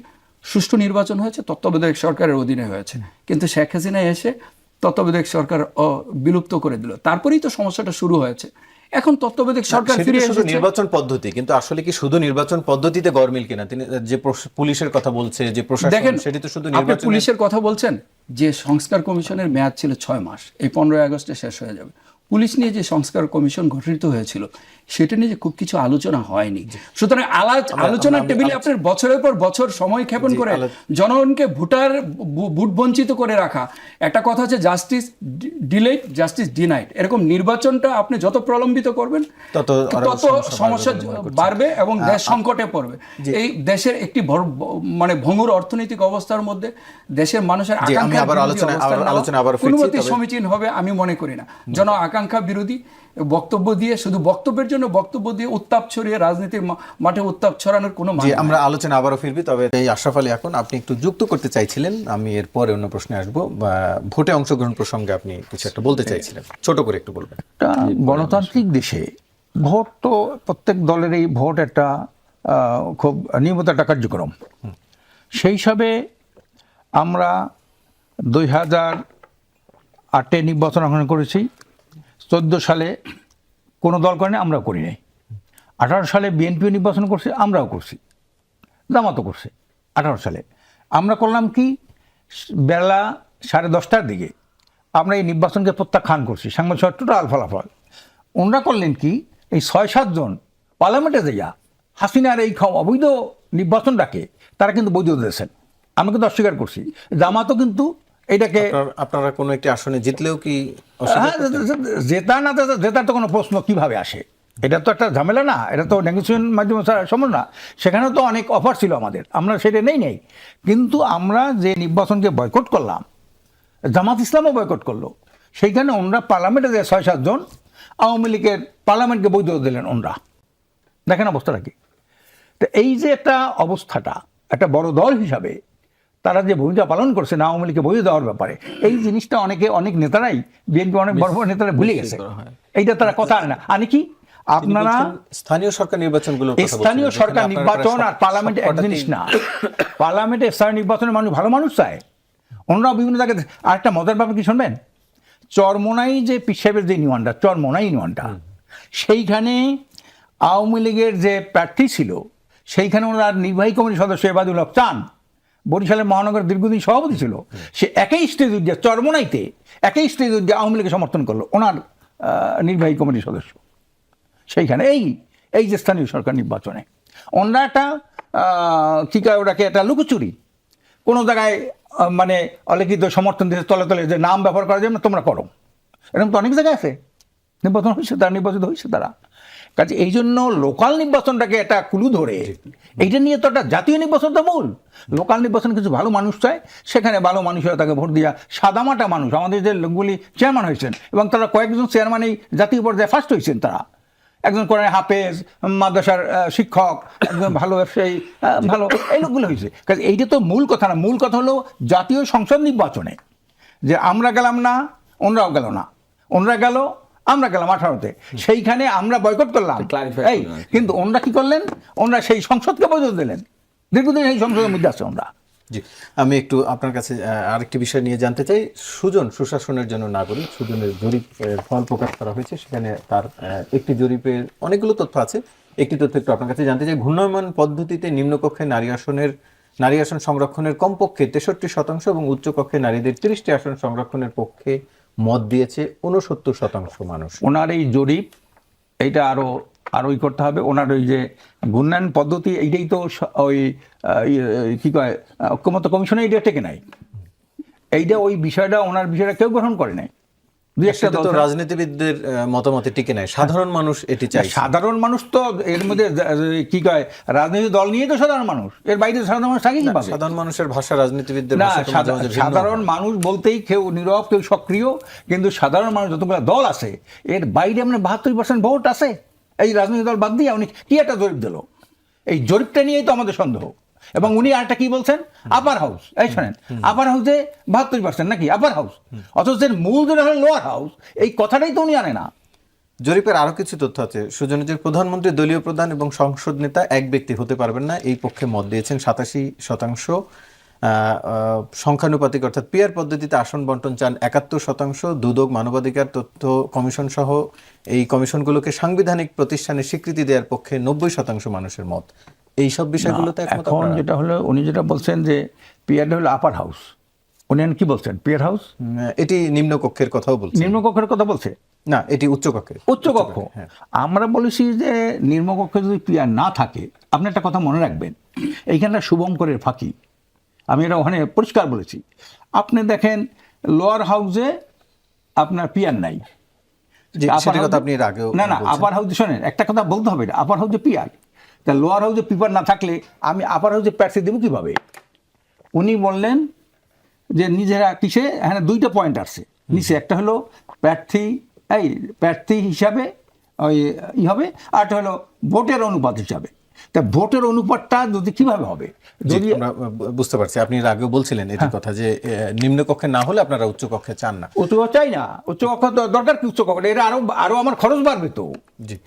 সুষ্ঠু নির্বাচন হয়েছে তত্ত্বাবধায়ক সরকারের অধীনে হয়েছে, কিন্তু শেখ হাসিনা এসে তত্ত্বাবধায়ক সরকার বিলুপ্ত করে দিল, তারপরেই তো সমস্যাটা শুরু হয়েছে। এখন তত্ত্বাবধায়ক সরকার ফিরে শুধু এসেছে। নির্বাচন পদ্ধতি, কিন্তু আসলে কি শুধু নির্বাচন পদ্ধতিতে গরমিল কিনা? তিনি যে পুলিশের কথা বলছে, যে প্রশাসন, দেখেন, সেটি তো শুধু আপনি নির্বাচন। পুলিশের কথা বলছেন, যে সংস্কার কমিশনের মেয়াদ ছিল 6 মাস, এই 15 আগস্টে শেষ হয়ে যাবে। পুলিশ নিয়ে যে সংস্কার কমিশন গঠিত হয়েছিল সেটা নিয়ে যে খুব কিছু আলোচনা হয়নি। সুতরাং আলোচনার টেবিলে আপনার বছরের পর বছর সময় ক্ষেপণ করে জনগণকে ভোট বঞ্চিত করে রাখা, একটা কথা আছে জাস্টিস ডিলেড জাস্টিস ডিনাইড, এরকম নির্বাচনটা আপনি যত প্রলম্বিত করবেন তত সমস্যা বাড়বে এবং দেশ সংকটে পড়বে। এই দেশের একটি মানে ভঙ্গুর অর্থনৈতিক অবস্থার মধ্যে দেশের মানুষের আকাঙ্ক্ষা সমীচীন হবে আমি মনে করি না। জন আকাঙ্ক্ষা বিরোধী বক্তব্য দিয়ে, শুধু বক্তব্যের জন্য বক্তব্য দিয়ে উত্তাপ ছড়িয়ে রাজনীতির মাঠে উত্তাপ ছড়ানোর কোনো মানে নেই। আমরা আলোচনা আবারও ফিরবি, তবে এই আশরাফ আলী এখন আপনি একটু যুক্ত করতে চাইছিলেন, আমি এর পরে অন্য প্রশ্নে আসবো। ভোটে অংশগ্রহণ প্রসঙ্গে আপনি কিছু একটা বলতে চাইছিলেন, ছোট করে একটু বলবেন। গণতান্ত্রিক দেশে ভোট তো প্রত্যেক দলেরই ভোট একটা খুব নিয়মিত একটা কার্যক্রম। সেই হিসাবে আমরা 2008 নির্বাচন অংশগ্রহণ করেছি, 14 সালে কোনো দল করেনি, আমরাও করি নাই। 18 সালে বিএনপিও নির্বাচন করছে, আমরাও করছি, জামাতও করছে। 18 সালে আমরা করলাম কি, বেলা 10:30টার দিকে আমরা এই নির্বাচনকে প্রত্যাখ্যান করছি, সাংবাদিক টোটাল ফলাফল। ওনারা করলেন কি, এই 6-7 জন পার্লামেন্টে যাইয়া হাসিনার এই অবৈধ নির্বাচনটাকে তারা কিন্তু বৈধ দিয়েছেন, আমরা কিন্তু অস্বীকার করছি। জামাতও কিন্তু এটাকে, আপনারা কোনো একটি আসনে জিতলেও কি জেতার তো কোনো প্রশ্ন কিভাবে আসে, এটা তো একটা ঝামেলা না, এটা তো নেগোসিয়েশন মাধ্যমে সম্ভব না। সেখানে তো অনেক অফার ছিল আমাদের, আমরা সেটা নেই। কিন্তু আমরা যে নির্বাচনকে বয়কট করলাম, জামাত ইসলামও বয়কট করলো, সেইখানে ওনরা পার্লামেন্টে যে 6-7 জন আওয়ামী লীগের পার্লামেন্টকে বৈধ দিলেন ওনরা। দেখেন অবস্থাটা কি। তো এই যে একটা অবস্থাটা, একটা বড় দল হিসাবে তারা যে ভূমিকা পালন করছে না আওয়ামী লীগকে বৈধ দেওয়ার ব্যাপারে, এই জিনিসটা অনেক নেতারাই, বিএনপি অনেক বড় বড় নেতারা ভুলে গেছে। এইটা তারা কথা আনে না। আনে কি, আপনারা স্থানীয় সরকার নির্বাচনগুলো, স্থানীয় সরকার নির্বাচন আর পার্লামেন্টে এক জিনিস না। পার্লামেন্টে স্থানীয় নির্বাচনের মানুষ ভালো মানুষ চায়, অন্যরাও বিভিন্ন জায়গায়। আরেকটা মজার ব্যাপার কি শুনবেন, চরমোনাই যে পীর সাহেবের যে ইউনিয়নটা, চরমোনাই ইউনিয়নটা, সেইখানে আওয়ামী লীগের যে প্রার্থী ছিল, সেইখানে ওনার নির্বাহী কমিটির সদস্য এবাদুল হক চান, বরিশালের মহানগরের দীর্ঘদিন সভাপতি ছিল, সে একই স্টেজ উদ্যোগ চরমোনাইতে একই স্টেজ উদ্যোগ আওয়ামী লীগকে সমর্থন করলো, ওনার নির্বাহী কমিটির সদস্য। সেইখানে এই যে স্থানীয় সরকার নির্বাচনে ওনারা একটা কী কয় ওটাকে, একটা লুকোচুরি কোনো জায়গায় মানে অলিখিত সমর্থন দিতে তলে তলে যে নাম ব্যবহার করা যাবে না, তোমরা করো, এরকম তো অনেক জায়গায় আছে। নির্বাচন হয়েছে, তারা নির্বাচিত হয়েছে তারা। কাজে এই জন্য লোকাল নির্বাচনটাকে একটা কুলু ধরে, এইটা নিয়ে তো একটা জাতীয় নির্বাচন তো মূল। লোকাল নির্বাচন কিছু ভালো মানুষ চায়, সেখানে ভালো মানুষেরা তাকে ভোট দিয়া, সাদামাটা মানুষ আমাদের যে লোকগুলি চেয়ারম্যান হয়েছেন, এবং তারা কয়েকজন চেয়ারম্যানই জাতীয় পর্যায়ে ফার্স্ট হয়েছেন। তারা একজন কোরআন হাফেজ, মাদ্রাসার শিক্ষক, একজন ভালো ব্যবসায়ী, ভালো, এই লোকগুলো হয়েছে। কাজে এইটা তো মূল কথা না। মূল কথা হলো জাতীয় সংসদ নির্বাচনে যে আমরা গেলাম না, ওনরাও গেল না, ওনরা গেল, আমরা গেলাম 18-তে, সেইখানে আমরা বয়কট করলাম। এই কিন্তু ওনরা কি করলেন, ওনরা সেই সংসদকে বৈধ দিলেন, দীর্ঘদিন এই সংসদের মধ্যে আছে ওনরা। জি, আমি একটু আপনার কাছে আরেকটি বিষয় নিয়ে জানতে চাই। সুশাসনের জন্য নাগরিক, সুজনের জরিপের ফল প্রকাশ করা হয়েছে, সেখানে তার একটি জরিপের অনেকগুলো তথ্য আছে। একটি তথ্য একটু আপনার কাছে জানতে চাই। ঘূর্ণয়মান পদ্ধতিতে নিম্নকক্ষে নারী আসন সংরক্ষণের কমপক্ষে 63% এবং উচ্চকক্ষে নারীদের 30টি আসন সংরক্ষণের পক্ষে মত দিয়েছে 69% মানুষ। ওনার এই জরিপ, এইটা আরোই করতে হবে। ওনার ওই যে ঘূর্ণায়ন পদ্ধতি, এইটাই তো ওই কী কয় ঐক্যমত্য কমিশনে এইটা টেকে নাই। এইটা ওই বিষয়টা, ওনার বিষয়টা কেউ গ্রহণ করে নাই। দুই একটা সেটা দল তো রাজনীতিবিদদের মতামতে টিকে নাই, সাধারণ মানুষ এটি চাই। সাধারণ মানুষ তো এর মধ্যে কি কয়, রাজনৈতিক দল নিয়ে তো সাধারণ মানুষ, এর বাইরে সাধারণ মানুষ থাকে কিভাবে? সাধারণ মানুষের ভাষা রাজনীতিবিদদের না, ভাষা তো মাঝে মাঝে ভিন্ন সাধারণ হয়। মানুষ বলতেই কেউ নীরব, কেউ সক্রিয়, কিন্তু সাধারণ মানুষ যতগুলো দল আছে এর বাইরে মানে 72% ভোট আছে। এই রাজনৈতিক দল বাদ দিয়ে উনি কি একটা জরিপ দিল, এই জরিপটা নিয়েই তো আমাদের সন্দেহ। এবং উনি আরেকটা কি বলছেন, আপার হাউস, এই শোনেন, আপার হাউসে 72% নাকি আপার হাউস, অথচ মূল যেটা হলো লোয়ার হাউস, এই কথাটাই তো উনি আনে না। জরিপের আরো কিছু তথ্য আছে। সুজনজির প্রধানমন্ত্রী, দলীয় প্রধান এবং সংসদ নেতা এক ব্যক্তি হতে পারবেন না, এই পক্ষে মত দিয়েছেন 87%। সংখ্যানুপাতিক অর্থাৎ পিয়ার পদ্ধতিতে আসন বন্টন চান 71%। দুদক, মানবাধিকার তথ্য কমিশন সহ এই কমিশনগুলোকে সাংবিধানিক প্রতিষ্ঠানের স্বীকৃতি দেওয়ার পক্ষে 90% মানুষের মত। এই সব বিষয়গুলোতে একমত এখন আপনারা? যেটা হলো, উনি যেটা বলছেন যে পিয়ার হলো আপার হাউস, উনি কি বলছেন পিয়ার হাউস? এটি নিম্নকক্ষের কথাও বলছেন। নিম্নকক্ষের কথা বলছে না, এটি উচ্চকক্ষের। উচ্চকক্ষ। আমরা বলেছি যে নিম্নকক্ষে যদি পিয়ার না থাকে, আপনি একটা কথা মনে রাখবেন, এইখানটা শুভঙ্করের ফাঁকি, আমি এটা ওখানে পরিষ্কার বলেছি। আপনি দেখেন লোয়ার হাউসে আপনার পিয়ার নাই, জি, upper সেটার কথা house- আপনি এর আগেও না বলছেন। আপার হাউসে শোনেন, একটা কথা বলতে হবে, আপার হাউসে পিয়ার, তা লোয়ার হাউসে পিপার না থাকলে আমি আপার হাউসে প্রার্থী দেবো কিভাবে? উনি বললেন যে নিজেরা কিসে, হ্যাঁ দুইটা পয়েন্ট আসছে নিচে, একটা হলো প্রার্থী হিসাবে ওই হবে, আর একটা হলো ভোটের অনুপাত হিসাবে। তা ভোটের অনুপাতটা যদি কিভাবে হবে, যদি আমরা বুঝতে পারছি, আপনি এর আগেও বলছিলেন এটি কথা যে নিম্নকক্ষে না হলে আপনারা উচ্চকক্ষে চান না। উচ্চকক্ষ চাই না, উচ্চকক্ষ দরকার কি? উচ্চকক্ষ এরা আরো আমার খরচ বাড়বে তো,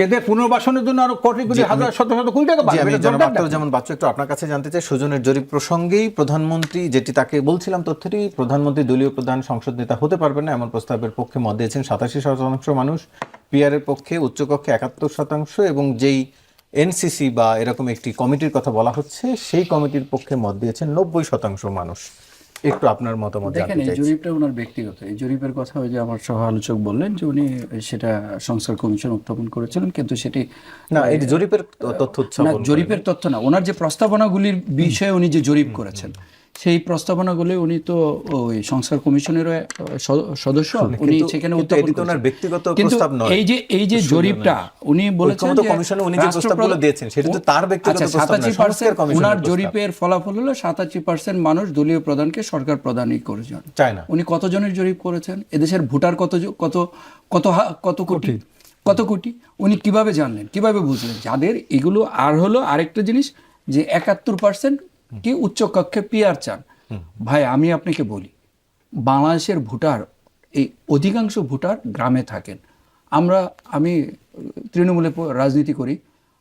এদের পুনর্বাসনের জন্য আরো কোটি কোটি হাজার শত শত কোটি টাকা জি, বাড়বে। আমি এটা জনাব দরকার আখতার না। যেমন বাচ্চু একটু আপনার কাছে জানতে চাই, সুজনের জরিপ প্রসঙ্গেই প্রধানমন্ত্রী, যেটি তাকে বলছিলাম তথ্যটি, প্রধানমন্ত্রী দলীয় প্রধান সংসদ নেতা হতে পারবেন না এমন প্রস্তাবের পক্ষে মত দিয়েছেন 87% মানুষ, পিয়ারের পক্ষে উচ্চকক্ষে 71%, এবং যেই এনসিসি বা এরকম একটি কমিটির কথা বলা হচ্ছে সেই কমিটির পক্ষে মত দিয়েছেন 90% মানুষ। একটু আপনার মতামত দেখেন, জানতে এই চাইছি। জরিপটা ওনার ব্যক্তিগত, এই জরিপের কথা ওই যে আমার সহ আলোচক বললেন যে উনি সেটা সংস্কার কমিশন উত্থাপন করেছিলেন, কিন্তু সেটি না, এই জরিপের তথ্য না, উত্থাপন জরিপের তথ্য না, ওনার যে প্রস্তাবনাগুলির বিষয়ে উনি যে জরিপ করেছেন সেই প্রস্তাবনাগুলি উনি তো ওই সংস্কার কমিশনেরও সদস্য, উনি সেখানে উত্থাপন এটি তো ওনার করেছেন। ব্যক্তিগত কিন্তু প্রস্তাব নয়। এই যে জরিপটা উনি বলেছেন ঐক্যমত্য যে কমিশনে উনি যে প্রস্তাবগুলো দিয়েছেন সেটা তো তার ব্যক্তিগত আচ্ছা, প্রস্তাব নয়, 87% সংস্কার কমিশনের ওনার প্রস্তাব। জরিপের ফলাফল হলো 87% মানুষ দলীয় প্রধানকে সরকার প্রধানই করেছেন। চায় না। উনি কতজনের জরিপ করেছেন? এদেশের ভোটার কত কোটি উনি কিভাবে জানলেন, কিভাবে বুঝলেন? যাদের এগুলো, আর হলো আরেকটা জিনিস যে 71% কি উচ্চকক্ষে পিয়ার চান। ভাই আমি আপনাকে বলি, বাংলাদেশের ভোটার, এই অধিকাংশ ভোটার গ্রামে থাকেন। আমি তৃণমূলে রাজনীতি করি,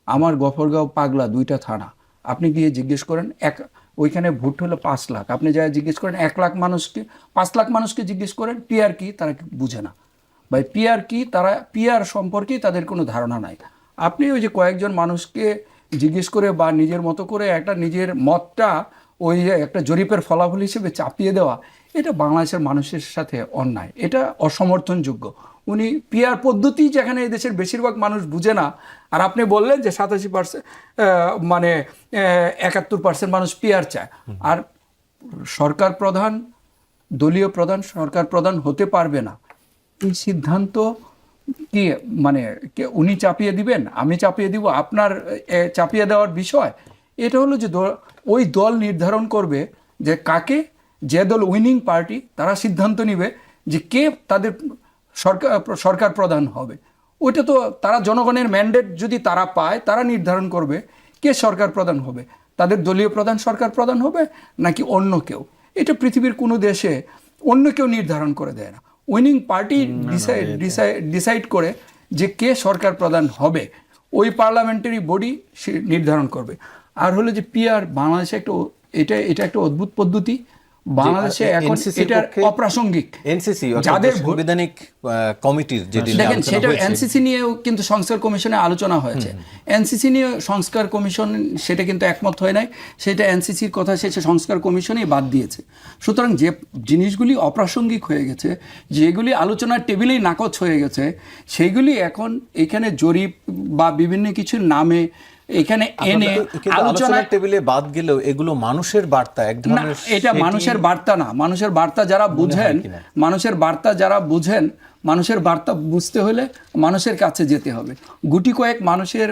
আমার গফরগাঁও পাগলা 2টা থানা, আপনি গিয়ে জিজ্ঞেস করেন, ওইখানে ভোট হলো 5 লাখ, আপনি যাই জিজ্ঞেস করেন 1 লাখ মানুষকে, 5 লাখ মানুষকে জিজ্ঞেস করেন পিয়ার কি, তারা বুঝে না ভাই পিয়ার কি, তারা পিয়ার সম্পর্কে তাদের কোনো ধারণা নাই। আপনি ওই যে কয়েকজন মানুষকে জিজ্ঞেস করে বা নিজের মতো করে একটা নিজের মতটা ওই একটা জরিপের ফলাফল হিসেবে চাপিয়ে দেওয়া, এটা বাংলাদেশের মানুষের সাথে অন্যায়, এটা অসমর্থনযোগ্য। উনি পিয়ার পদ্ধতি যেখানে এই দেশের বেশিরভাগ মানুষ বুঝে না, আর আপনি বললেন যে 87% মানে 71% মানুষ পিয়ার চায়, আর সরকার প্রধান, দলীয় প্রধান সরকার প্রধান হতে পারবে না, এই সিদ্ধান্ত কি মানে উনি চাপিয়ে দিবেন, আমি চাপিয়ে দিব, আপনার চাপিয়ে দেওয়ার বিষয়? এটা হলো যে ওই দল নির্ধারণ করবে যে কাকে, যে দল উইনিং পার্টি তারা সিদ্ধান্ত নিবে যে কে তাদের সরকার প্রধান হবে। ওইটা তো তারা জনগণের ম্যান্ডেট যদি তারা পায়, তারা নির্ধারণ করবে কে সরকার প্রধান হবে, তাদের দলীয় প্রধান সরকার প্রধান হবে নাকি অন্য কেউ। এটা পৃথিবীর কোনো দেশে অন্য কেউ নির্ধারণ করে দেয় না, উইনিং পার্টি ডিসাইড করে যে কে সরকার প্রধান হবে, ওই পার্লামেন্টারি বডি নির্ধারণ করবে। আর হলো যে পিয়ার বাংলাদেশে এটা একটা অদ্ভুত পদ্ধতি, বাংলাদেশে এখন এটা অপ্রাসঙ্গিক। এনসিসি যাদের সাংবিধানিক কমিটির যেটি দেখেন, সেটা এনসিসি নিয়েও কিন্তু সংস্কার কমিশনে আলোচনা হয়েছে, এনসিসি নিয়ে সংস্কার কমিশন সেটা কিন্তু একমত হয় নাই, সেটা এনসিসির কথা শেষে সংস্কার কমিশনেই বাদ দিয়েছে। সুতরাং যে জিনিসগুলি অপ্রাসঙ্গিক হয়ে গেছে, যেগুলি আলোচনার টেবিলেই নাকচ হয়ে গেছে, সেইগুলি এখন এখানে জরিপ বা বিভিন্ন কিছুর নামে এখানে এনে আলোচনার টেবিলে বাদ গেলেও এগুলো মানুষের বার্তা, এক না, ধরনের এটা মানুষের বার্তা না। মানুষের বার্তা যারা বুঝেন, মানুষের বার্তা যারা বুঝেন, মানুষের বার্তা বুঝতে হলে মানুষের কাছে যেতে হবে। গুটি কয়েক মানুষের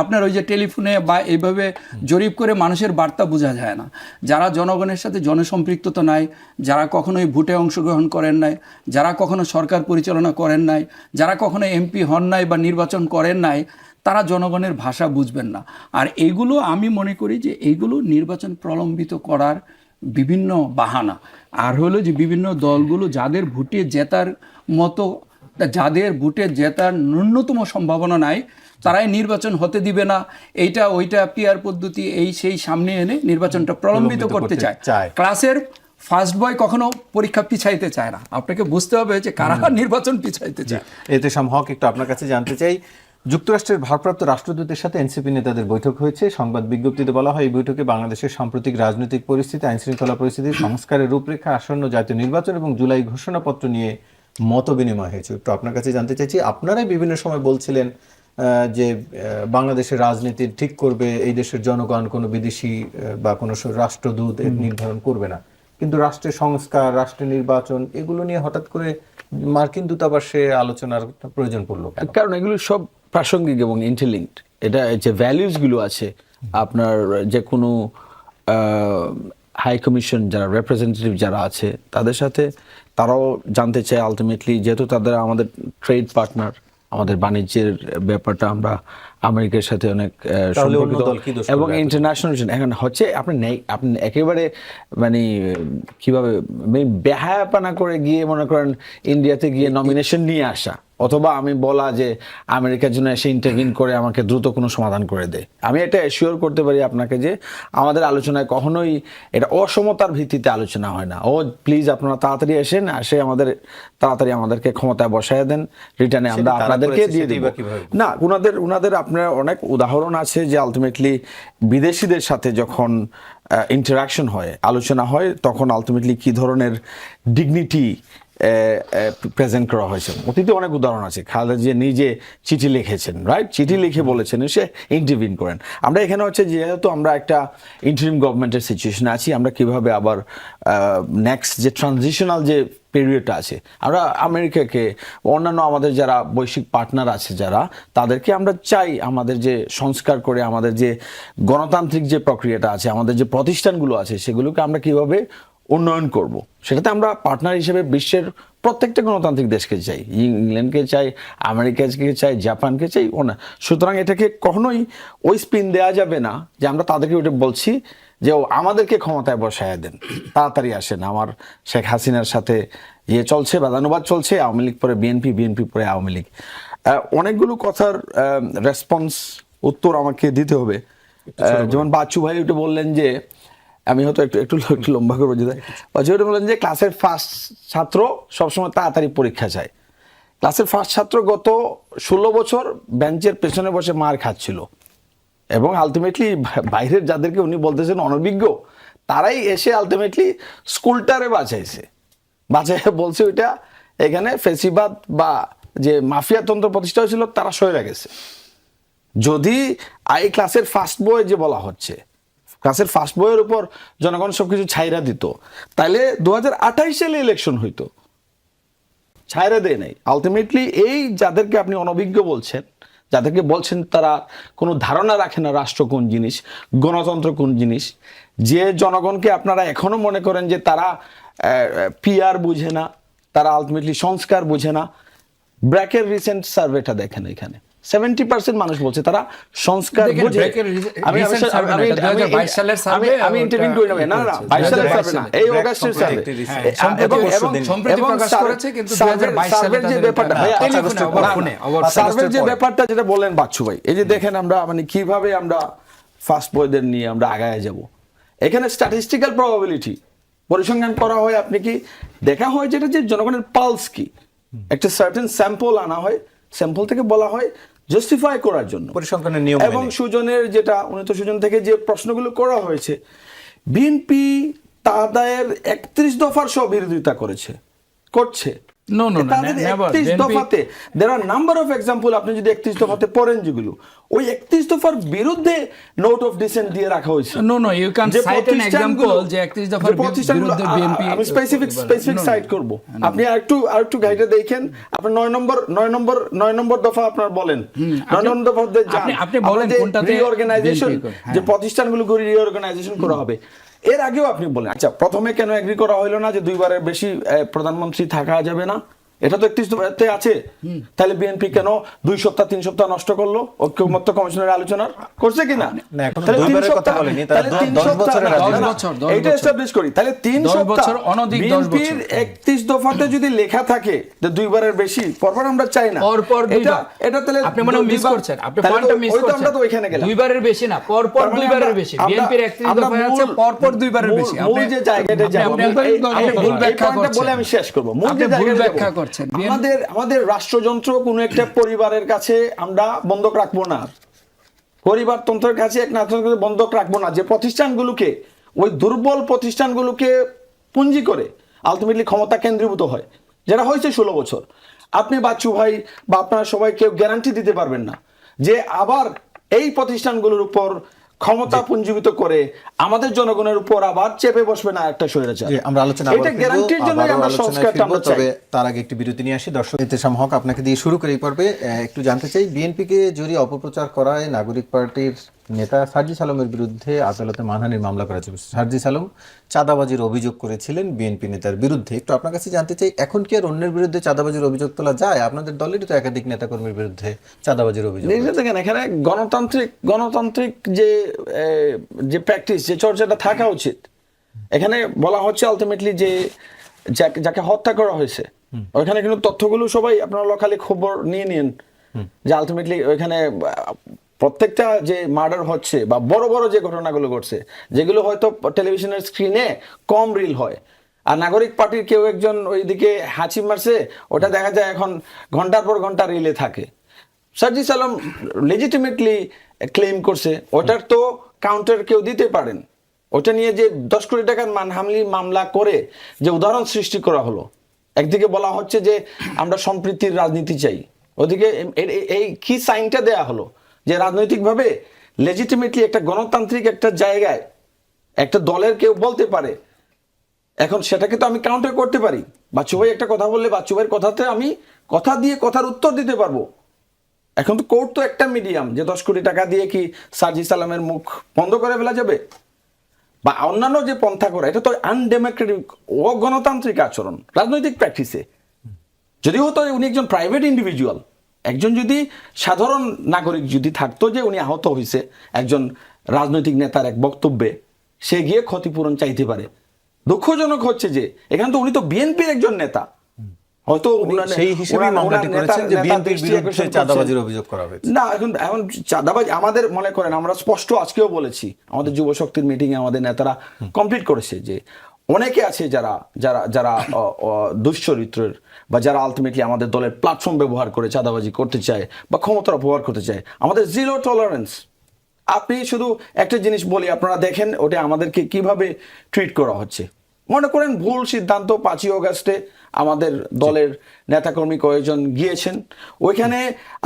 আপনার ওই যে টেলিফোনে বা এইভাবে জরিপ করে মানুষের বার্তা বোঝা যায় না। যারা জনগণের সাথে জনসম্পৃক্ততা নাই, যারা কখনোই ভোটে অংশগ্রহণ করেন নাই, যারা কখনো সরকার পরিচালনা করেন নাই, যারা কখনো এমপি হন নাই বা নির্বাচন করেন নাই, তারা জনগণের ভাষা বুঝবেন না। আর এইগুলো আমি মনে করি যে এইগুলো নির্বাচন প্রলম্বিত করার বিভিন্ন বাহানা। আর হলো যে বিভিন্ন দলগুলো যাদের ভোটে জেতার মতো, যাদের ভোটে জেতার ন্যূনতম সম্ভাবনা নাই, তারাই নির্বাচন হতে দিবে না, এইটা ওইটা পিআর পদ্ধতি এই সেই সামনে এনে নির্বাচনটা প্রলম্বিত করতে চায়। ক্লাসের ফার্স্ট বয় কখনো পরীক্ষা পিছাইতে চায় না। আপনাকে বুঝতে হবে যে কারা নির্বাচন পিছাইতে চায়। এহতেশাম হক, একটু আপনার কাছে জানতে চাই, যুক্তরাষ্ট্রের ভারপ্রাপ্ত রাষ্ট্রদূতের সাথে এনসিপি নেতাদের বৈঠক হয়েছে। সংবাদ বিজ্ঞপ্তিতে বলা হয় এই বৈঠকে বাংলাদেশের সাম্প্রতিক রাজনৈতিক পরিস্থিতি, আইন শৃঙ্খলা পরিস্থিতি, সংস্কারের রূপরেখা, আসন্ন জাতীয় নির্বাচন এবং জুলাই ঘোষণাপত্র নিয়ে মত বিনিময় হয়েছে। একটু আপনার কাছে জানতে চাইছি, আপনারাই বিভিন্ন সময় বলছিলেন যে বাংলাদেশের রাজনীতি ঠিক করবে এই দেশের জনগণ, কোনো বিদেশি বা কোনো রাষ্ট্রদূত নির্ধারণ করবে না, কিন্তু রাষ্ট্রের সংস্কার, রাষ্ট্রের নির্বাচন, এগুলো নিয়ে হঠাৎ করে মার্কিন দূতাবাসে আলোচনার প্রয়োজন পড়লো কেন? কারণ এগুলো সব প্রাসঙ্গিক এবং ইন্টারলিঙ্কড। এটা যে ভ্যালিউসগুলো আছে আপনার, যে কোনো হাই কমিশন যারা রিপ্রেজেন্টেটিভ যারা আছে তাদের সাথে তারাও জানতে চায় আলটিমেটলি, যেহেতু তাদের আমাদের ট্রেড পার্টনার, আমাদের বাণিজ্যের ব্যাপারটা আমরা আমেরিকার সাথে অনেক সম্পর্কিত এবং ইন্টারন্যাশনাল। এখন হচ্ছে আপনি একেবারে মানে কিভাবে বেহায়াপনা করে গিয়ে মনে করেন ইন্ডিয়াতে গিয়ে নমিনেশন নিয়ে আসা, অথবা আমি বলা যে আমেরিকার জন্য এসে ইন্টারভিন করে আমাকে দ্রুত কোনো সমাধান করে দেয়। আমি এটা অ্যাসিওর করতে পারি আপনাকে যে আমাদের আলোচনায় কখনোই এটা অসমতার ভিত্তিতে আলোচনা হয় না। ও প্লিজ আপনারা তাড়াতাড়ি এসেন, আসে আমাদের তাড়াতাড়ি আমাদেরকে ক্ষমতায় বসায় দেন, রিটার্নে আমরা আপনাদেরকে দিয়ে দিব না। উনাদের আপনার অনেক উদাহরণ আছে যে আলটিমেটলি বিদেশিদের সাথে যখন ইন্টারাকশন হয়, আলোচনা হয়, তখন আলটিমেটলি কি ধরনের ডিগনিটি প্রেজেন্ট করা হয়েছে। অতীতে অনেক উদাহরণ আছে। খালেদা জিয়া নিজে চিঠি লিখেছেন, রাইট, চিঠি লিখে বলেছেন সে ইন্টারভিন করেন। আমরা এখানে হচ্ছে যেহেতু আমরা একটা ইন্টারিম গভর্নমেন্টের সিচুয়েশনে আছি, আমরা কিভাবে আবার নেক্সট যে ট্রানজিশনাল যে পিরিয়ডটা আছে, আমরা আমেরিকাকে, অন্যান্য আমাদের যারা বৈশ্বিক পার্টনার আছে যারা, তাদেরকে আমরা চাই আমাদের যে সংস্কার করে আমাদের যে গণতান্ত্রিক যে প্রক্রিয়াটা আছে, আমাদের যে প্রতিষ্ঠানগুলো আছে, সেগুলোকে আমরা কিভাবে উন্নয়ন করব, সেটাতে আমরা পার্টনার হিসেবে বিশ্বের প্রত্যেকটা গণতান্ত্রিক দেশকে চাই, ইংল্যান্ডকে চাই, আমেরিকাকে চাই, জাপানকে চাই ও না। সুতরাং এটাকে কখনোই ওই স্পিন দেওয়া যাবে না যে আমরা তাদেরকে ওটা বলছি যে আমাদেরকে ক্ষমতায় বসায় দেন, তাড়াতাড়ি আসেন। আমার শেখ হাসিনার সাথে চলছে, বাদানুবাদ চলছে, আওয়ামী লীগ পরে বিএনপি, বিএনপি পরে আওয়ামী লীগ। অনেকগুলো কথার রেসপন্স উত্তর আমাকে দিতে হবে। যেমন বাচ্চু ভাই ওটা বললেন যে, আমি হয়তো একটু লম্বা করবো, যেটা বললেন যে ক্লাসের ফার্স্ট ছাত্র সবসময় তাড়াতাড়ি পরীক্ষা চায়। ক্লাসের ফার্স্ট ছাত্র গত 16 বছর বেঞ্চের পেছনে বসে মার খাচ্ছিল, এবং আলটিমেটলি বাইরের যাদেরকে উনি বলতেছেন অনভিজ্ঞ, তারাই এসে আলটিমেটলি স্কুলটারে বাঁচাইছে, বলছে ওইটা এখানে ফেসিবাদ বা যে মাফিয়া তন্ত্র প্রতিষ্ঠা হয়েছিল তারা সরে গেছে। যদি এই ক্লাসের ফার্স্ট বয় যে বলা হচ্ছে, ক্লাসের ফার্স্ট বইয়ের উপর জনগণ সবকিছু ছাইরা দিত, তাহলে 2028 সালে ইলেকশন হইতো, ছাইরা দেয় নাই। আলটিমেটলি এই যাদেরকে আপনি অনভিজ্ঞ বলছেন, যাদেরকে বলছেন তারা কোনো ধারণা রাখে না রাষ্ট্র কোন জিনিস, গণতন্ত্র কোন জিনিস, যে জনগণকে আপনারা এখনো মনে করেন যে তারা পিআর বুঝে না, তারা আলটিমেটলি সংস্কার বুঝে না। ব্র্যাকের রিসেন্ট সার্ভেটা দেখেন, এখানে 70% মানুষ বলছে তারা সংস্কার বুঝে। আমি ইন্টারভিউ করি না, না 22 সালের সার্ভে না, এই অগাস্টের সার্ভে, এবং সার্ভের যে ব্যাপারটা, সার্ভের যে ব্যাপারটা যেটা বললেন বাচ্চু ভাই, এই যে দেখেন আমরা মানে কিভাবে আমরা ফার্স্ট বয়দের নিয়ে আমরা আগায় যাব। এখানে স্ট্যাটিস্টিক্যাল প্রবাবিলিটি পরিসংখ্যান করা হয়, আপনি কি দেখা হয় যেটা যে জনগণের পালস কি, একটা সার্টেন স্যাম্পল আনা হয়, স্যাম্পল থেকে বলা হয় জাস্টিফাই করার জন্য পরিসংখ্যানের নিয়ম। এবং সুজনের যেটা উনি তো সুজন থেকে যে প্রশ্নগুলো করা হয়েছে, বিএনপি তাদের 31 দফার সব বিরোধিতা করছে। No, no, no, তাদের never. 31 BNP দফাতে there are number of example, আপনি যদি 31 দফাতে পড়েন যেগুলো, ওই 31 দফার বিরুদ্ধে নোট অফ ডিসেন্ট দিয়ে রাখা হয়েছে। No, no, you can যে cite an example যে 31 দফার বিরুদ্ধে বিএনপি আমি স্পেসিফিক সাইট করব, আপনি আরেকটু গাইডে দেখেন, আপনি 9 নম্বর দফা আপনার বলেন, 9 নম্বর দফা আপনি বলেন কোনটাতে রিঅর্গানাইজেশন, BNP করে, হ্যাঁ। যে প্রতিষ্ঠানগুলো রিঅর্গানাইজেশন করা হবে। এর আগেও আপনি বলেন, আচ্ছা প্রথমে কেন এগ্রি করা হলো না যে 2 বারের বেশি প্রধানমন্ত্রী থাকা যাবে না? এটা তো 31 দফাতে আছে। তাহলে বিএনপি কেন 2 সপ্তাহ 3 সপ্তাহ নষ্ট করলো ঐক্যমত্য কমিশনের আলোচনা করছে কিনা? না, এখনো 2 বারের কথা বলেনি, তারা 10 বছরের রাজনীতি। এটা এস্টাবলিশ করি, তাহলে 3 বছর অনধিক 10 বছর। বিএনপির 31 দফাতে যদি লেখা থাকে যে 2 বারের বেশি, পরপর আমরা চাই না। পরপর এটা তাহলে আপনি মনে মিস করছেন, আপনি পয়েন্টটা মিস করছেন। আমরা তো ওইখানে গেলাম। 2 বারের বেশি না, পরপর 2 বারের বেশি। বিএনপির 31 দফায় আছে পরপর 2 বারের বেশি। মূল যে জায়গাটা যাব, আপনি ভুল ব্যাখ্যা করছেন। বলে আমি শেষ করব। মূল যে ভুল জায়গাটা ব্যাখ্যা করছেন। আমাদের রাষ্ট্রযন্ত্র কোনো একটা পরিবারের কাছে আমরা বন্ধক রাখবো না, পরিবারতন্ত্রের কাছে এক নাটকের বন্ধক রাখবো না, যে প্রতিষ্ঠানগুলোকে, ওই দুর্বল প্রতিষ্ঠানগুলোকে পুঁজি করে আলটিমেটলি ক্ষমতা কেন্দ্রীভূত হয়, যেটা হয়েছে 16 বছর। আপনি বাচ্চু ভাই বা আপনারা সবাই কেউ গ্যারান্টি দিতে পারবেন না যে আবার এই প্রতিষ্ঠানগুলোর উপর ক্ষমতা পুঞ্জীভূত করে আমাদের জনগণের উপর আবার চেপে বসবে না একটা স্বৈরাচার। আমরা আলোচনা এটা গ্যারান্টির জন্য আমরা সংস্কারটা আমরা চাই। তবে তার আগে একটি বিরতি নিয়ে আসি। দর্শক ইহতেশাম হক, আপনাকে দিয়ে শুরু করে এই পর্বে একটু জানতে চাই, বিএনপিকে জড়িয়ে অপপ্রচার করায় নাগরিক পার্টির নেতা সার্জিস আলমের বিরুদ্ধে আদালতে মানহানির মামলা করা হয়েছে। সার্জিস আলম চাঁদাবাজির অভিযোগ করেছিলেন বিএনপি নেতার বিরুদ্ধে। একটু আপনার কাছে জানতে চাই, এখন কি আর অন্যের বিরুদ্ধে চাঁদাবাজির অভিযোগ তোলা যায়? আপনাদের দলেরই তো একাধিক নেতাকর্মীর বিরুদ্ধে চাঁদাবাজির অভিযোগ। দেখেন, এখানে গণতান্ত্রিক যে প্র্যাকটিস, যে চর্চাটা থাকা উচিত। এখানে বলা হচ্ছে আলটিমেটলি যে যাকে হত্যা করা হয়েছে, ওইখানে কিন্তু তথ্যগুলো সবাই আপনারা লোকালি খবর নিয়ে নিন, যে আলটিমেটলি ওইখানে প্রত্যেকটা যে মার্ডার হচ্ছে বা বড় বড় যে ঘটনাগুলো ঘটছে, যেগুলো হয়তো টেলিভিশনের স্ক্রিনে কম রিল হয়, আর নাগরিক পার্টির কেউ একজন ওইদিকে হাঁচি মারছে, ওটা দেখা যায় এখন ঘন্টার পর ঘন্টা রিলে থাকে। সার্জিস আলম লেজিটিমেটলি ক্লেম করছে, ওটার তো কাউন্টার কেউ দিতে পারেন। ওটা নিয়ে যে 10 কোটি টাকার মানহানির মামলা করে যে উদাহরণ সৃষ্টি করা হলো, একদিকে বলা হচ্ছে যে আমরা সম্প্রীতির রাজনীতি চাই, ওদিকে এই কি সাইনটা দেয়া হলো যে রাজনৈতিকভাবে লেজিটিমেটলি একটা গণতান্ত্রিক একটা জায়গায় একটা দলের কেউ বলতে পারে। এখন সেটাকে তো আমি কাউন্টার করতে পারি। বাচ্চু ভাই একটা কথা বললে বাচ্চু ভাইয়ের কথাতে আমি কথা দিয়ে কথার উত্তর দিতে পারবো। এখন তো কোর্ট তো একটা মিডিয়াম, যে 10 কোটি টাকা দিয়ে কি সার্জিস আলমের মুখ বন্ধ করে ফেলা যাবে, বা অন্যান্য যে পন্থা করা, এটা তো আনডেমোক্রেটিক, অগণতান্ত্রিক আচরণ রাজনৈতিক প্র্যাকটিসে। যদি হতো উনি একজন প্রাইভেট ইন্ডিভিজুয়াল, একজন যদি সাধারণ নাগরিক যদি থাকতো যে উনি আহত হয়েছে একজন রাজনৈতিক নেতার এক বক্তব্যে, সে গিয়ে ক্ষতিপূরণ চাইতে পারে। দুঃখজনক হচ্ছে যে এখানে তো উনি তো বিএনপির একজন নেতা, হয়তো সেই হিসেবে মামলাটি করেছেন যে বিএনপির বিরুদ্ধে চাঁদাবাজির অভিযোগ করা হয়েছে। না, এখন চাঁদাবাজি আমাদের মনে করেন, আমরা স্পষ্ট আজকেও বলেছি, আমাদের যুব শক্তির মিটিং এ আমাদের নেতারা কমপ্লিট করেছে যে অনেকে আছে যারা যারা যারা দুশ্চরিত্রের বা যারা আলটিমেটলি আমাদের দলের প্ল্যাটফর্ম ব্যবহার করে চাঁদাবাজি করতে চায় বা ক্ষমতার ব্যবহার করতে চায়। আমাদের জিরো টলারেন্স। আপনি শুধু একটা জিনিস বলি, আপনারা দেখেন ওটা আমাদেরকে কিভাবে ট্রিট করা হচ্ছে। মনে করেন ভুল সিদ্ধান্ত, 5ই অগাস্টে আমাদের দলের নেতাকর্মী কয়েকজন গিয়েছেন, ওইখানে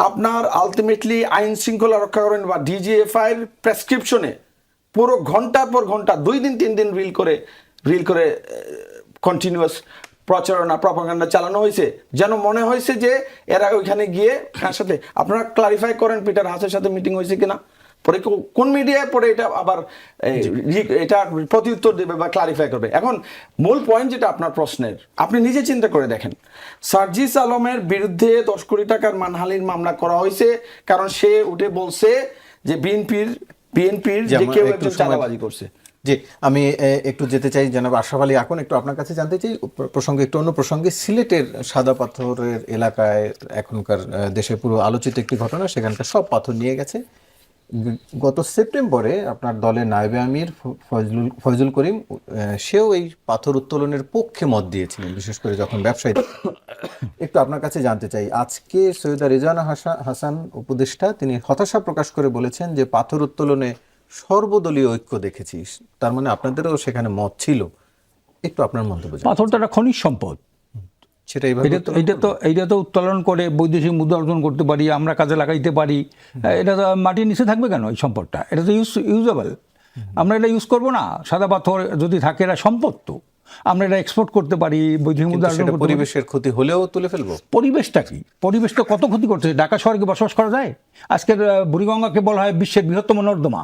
আপনার আলটিমেটলি আইন শৃঙ্খলা রক্ষা করেন বা ডিজিএফআই এর প্রেসক্রিপশনে পুরো ঘন্টার পর ঘন্টা 2 দিন 3 দিন রিল করে কন্টিনিউয়াস প্রচারণা প্রপাগান্ডা চালানো হয়েছে, যেন মনে হয়েছে যে এরা ওইখানে গিয়ে কার সাথে, আপনারা ক্লারিফাই করেন পিটার হাসের সাথে মিটিং হয়েছে কিনা, পরে কোন মিডিয়ায় পরে এটা আবার এটা প্রত্যুত্তর দেবে বা ক্লারিফাই করবে। এখন মূল পয়েন্ট যেটা আপনার প্রশ্নের, আপনি নিজে চিন্তা করে দেখেন, সার্জিস আলমের বিরুদ্ধে 10 কোটি টাকার মানহানির মামলা করা হয়েছে কারণ সে উঠে বলছে যে বিএনপির যে কেউ একজন চাঁদাবাজি করছে। জি, আমি একটু যেতে চাই জনাব আশরাফ আলী আকন, একটু আপনার কাছে জানতে চাই প্রসঙ্গে একটু অন্য প্রসঙ্গে, সিলেটের সাদা পাথরের এলাকায় এখনকার দেশে পুরো আলোচিত একটি ঘটনা, সেখানকার সব পাথর নিয়ে গেছে। গত সেপ্টেম্বরে আপনার দলের নায়েবে আমির ফয়জুল করিম, সেও এই পাথর উত্তোলনের পক্ষে মত দিয়েছিলেন, বিশেষ করে যখন ব্যবসায়ী। একটু আপনার কাছে জানতে চাই, আজকে সৈয়দা রেজওয়ানা হাসান উপদেষ্টা তিনি হতাশা প্রকাশ করে বলেছেন যে পাথর উত্তোলনে সর্বদলীয় ঐক্য দেখেছি, তার মানে আপনাদেরও সেখানে মত ছিল। একটু আপনার মন্তব্য। পাথরটা একটা খনিজ সম্পদ, সেটা এইভাবে এইটা তো উত্তোলন করে বৈদেশিক মুদ্রা অর্জন করতে পারি, আমরা কাজে লাগাইতে পারি। এটা তো মাটির নিচে থাকবে কেন? এই সম্পদটা এটা তো ইউজেবল, আমরা এটা ইউজ করবো না? সাদা পাথর যদি থাকে, এটা সম্পদ, তো আমরা এটা এক্সপোর্ট করতে পারি, বৈদেশিক মুদ্রা অর্জন করতে পারি। পরিবেশের ক্ষতি হলেও তুলে ফেলবো। পরিবেশটা কি? পরিবেশ তো কত ক্ষতি করছে। ঢাকা শহরে কি বসবাস করা যায়? আজকের বুড়িগঙ্গাকে বলা হয় বিশ্বের বৃহত্তম নর্দমা।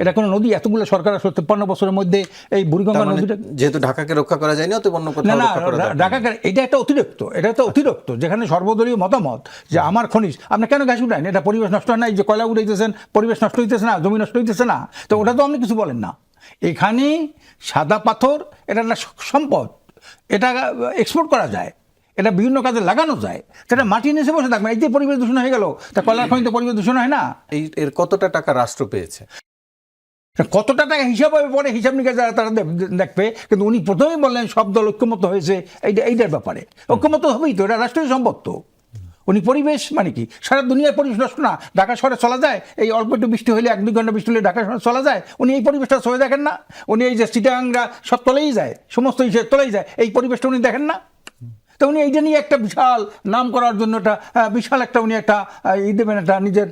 এটা কোনো নদী? এতগুলো সরকার আসলে 53 বছরের মধ্যে এই বুড়িগঙ্গা নদীটা, যেহেতু ঢাকাকে রক্ষা করা যায়নি, অতএব অন্য কোথাও না রক্ষা করা দরকার নেই। ঢাকাকে, এটা একটা অতিরিক্ত, এটা তো অতিরিক্ত, যেখানে সর্বদলীয় মতামত যে আমার খনিজ আপনি কেন গ্যাস উঠান, এটা পরিবেশ নষ্ট হয় না? এই যে কয়লা উঠাইতেছেন, পরিবেশ নষ্ট হইতেছে না, জমি নষ্ট হইতেছে না? তো ওটা তো আপনি কিছু বলেন না। এখানে সাদা পাথর এটা একটা সম্পদ, এটা এক্সপোর্ট করা যায়, এটা বিভিন্ন কাজে লাগানো যায়, সেটা মাটির নিচে বসে থাকবে। এই যে পরিবেশ দূষণ হয়ে গেল, তা কয়লার খনিতে পরিবেশ দূষণ হয় না? এর কতটা টাকা রাষ্ট্র পেয়েছে? কতটা টাকা হিসাব হবে পরে, হিসাব নিকাশ যারা তারা দেখবে। কিন্তু উনি প্রথমেই বললেন সব দল ঐক্যমত হয়েছে এইটার ব্যাপারে। ঐক্যমত হবেই তো, এটা রাষ্ট্রীয় সম্পদ। তো উনি পরিবেশ মানে কি? সারা দুনিয়ার পরিবেশ নষ্ট না? ঢাকা শহরে চলা যায়? এই অল্প একটু বৃষ্টি হলে, 1-2 ঘন্টা বৃষ্টি হলে ঢাকা শহরে চলা যায়? উনি এই পরিবেশটা চলে দেখেন না? উনি এই যে চিটাংরা সব তলেই যায়, সমস্ত তলেই যায়, এই পরিবেশটা উনি দেখেন না? তো উনি এইটা নিয়ে একটা বিশাল নাম করার জন্য একটা বিশাল একটা উনি একটা দেবেন, একটা নিজের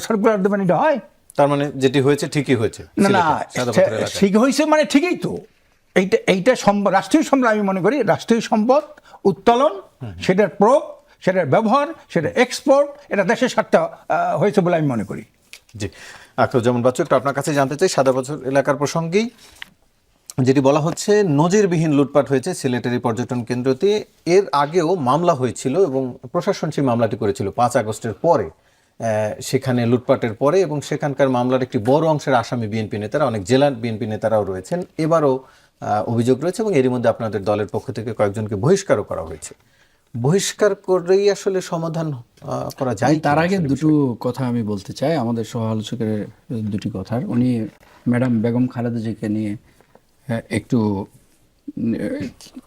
সার্কুলার দেবেন, এটা হয়? তার মানে যেটি হয়েছে ঠিকই হয়েছে? না, ঠিক হয়েছে মানে ঠিকই তো। এইটা রাষ্ট্রীয় সম্পদ, আমি মনে করি রাষ্ট্রীয় সম্পদ উত্তোলন, সেটার প্রয়োগ, সেটার ব্যবহার, সেটা এক্সপোর্ট, এটা দেশের স্বার্থে হয়েছে বলে আমি মনে করি। জি, আখরুজ্জামান বাচ্চু, একটু আপনার কাছে জানতে চাই সাদা পাথর এলাকার প্রসঙ্গেই যেটি বলা হচ্ছে নজিরবিহীন লুটপাট হয়েছে সিলেটের এই পর্যটন কেন্দ্রতে। এর আগেও মামলা হয়েছিল এবং প্রশাসন সেই মামলাটি করেছিল 5 আগস্টের পরে, সেখানে লুটপাটের পরে, এবং সেখানকার মামলার একটি বড় অংশের আসামি বিএনপি নেতারা, অনেক জেলার বিএনপি নেতারাও রয়েছেন। এবারও অভিযোগ রয়েছে এবং এরই মধ্যে আপনাদের দলের পক্ষ থেকে কয়েকজনকে বহিষ্কারও করা হয়েছে। বহিষ্কার করেই আসলে সমাধান করা যায়? তার আগে দুটো কথা আমি বলতে চাই, আমাদের সহ আলোচকের দুটি কথার। উনি ম্যাডাম বেগম খালেদা জিয়াকে নিয়ে একটু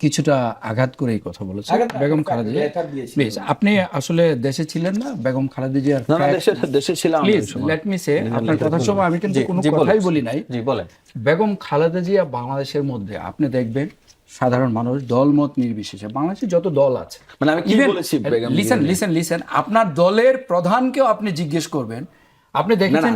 কিছুটা আঘাত করে এই কথা বলেছে। বেগম খালেদা জিয়া, প্লিজ, আপনি আসলে দেশে ছিলেন না? বেগম খালেদা জিয়ার দেশে ছিলাম, প্লিজ লেট মি সে, আপনার কথার সময় আমি কিন্তু কোনো কথাই বলি নাই। জি বলেন। বেগম খালেদা জিয়া বাংলাদেশের মধ্যে আপনি দেখবেন সাধারণ মানুষ দলমত নির্বিশেষে, বাংলাদেশে যত দল আছে, মানে আমি কি বলেছি, লিসেন, আপনার দলের প্রধানকেও আপনি জিজ্ঞেস করবেন, আপনি দেখেছেন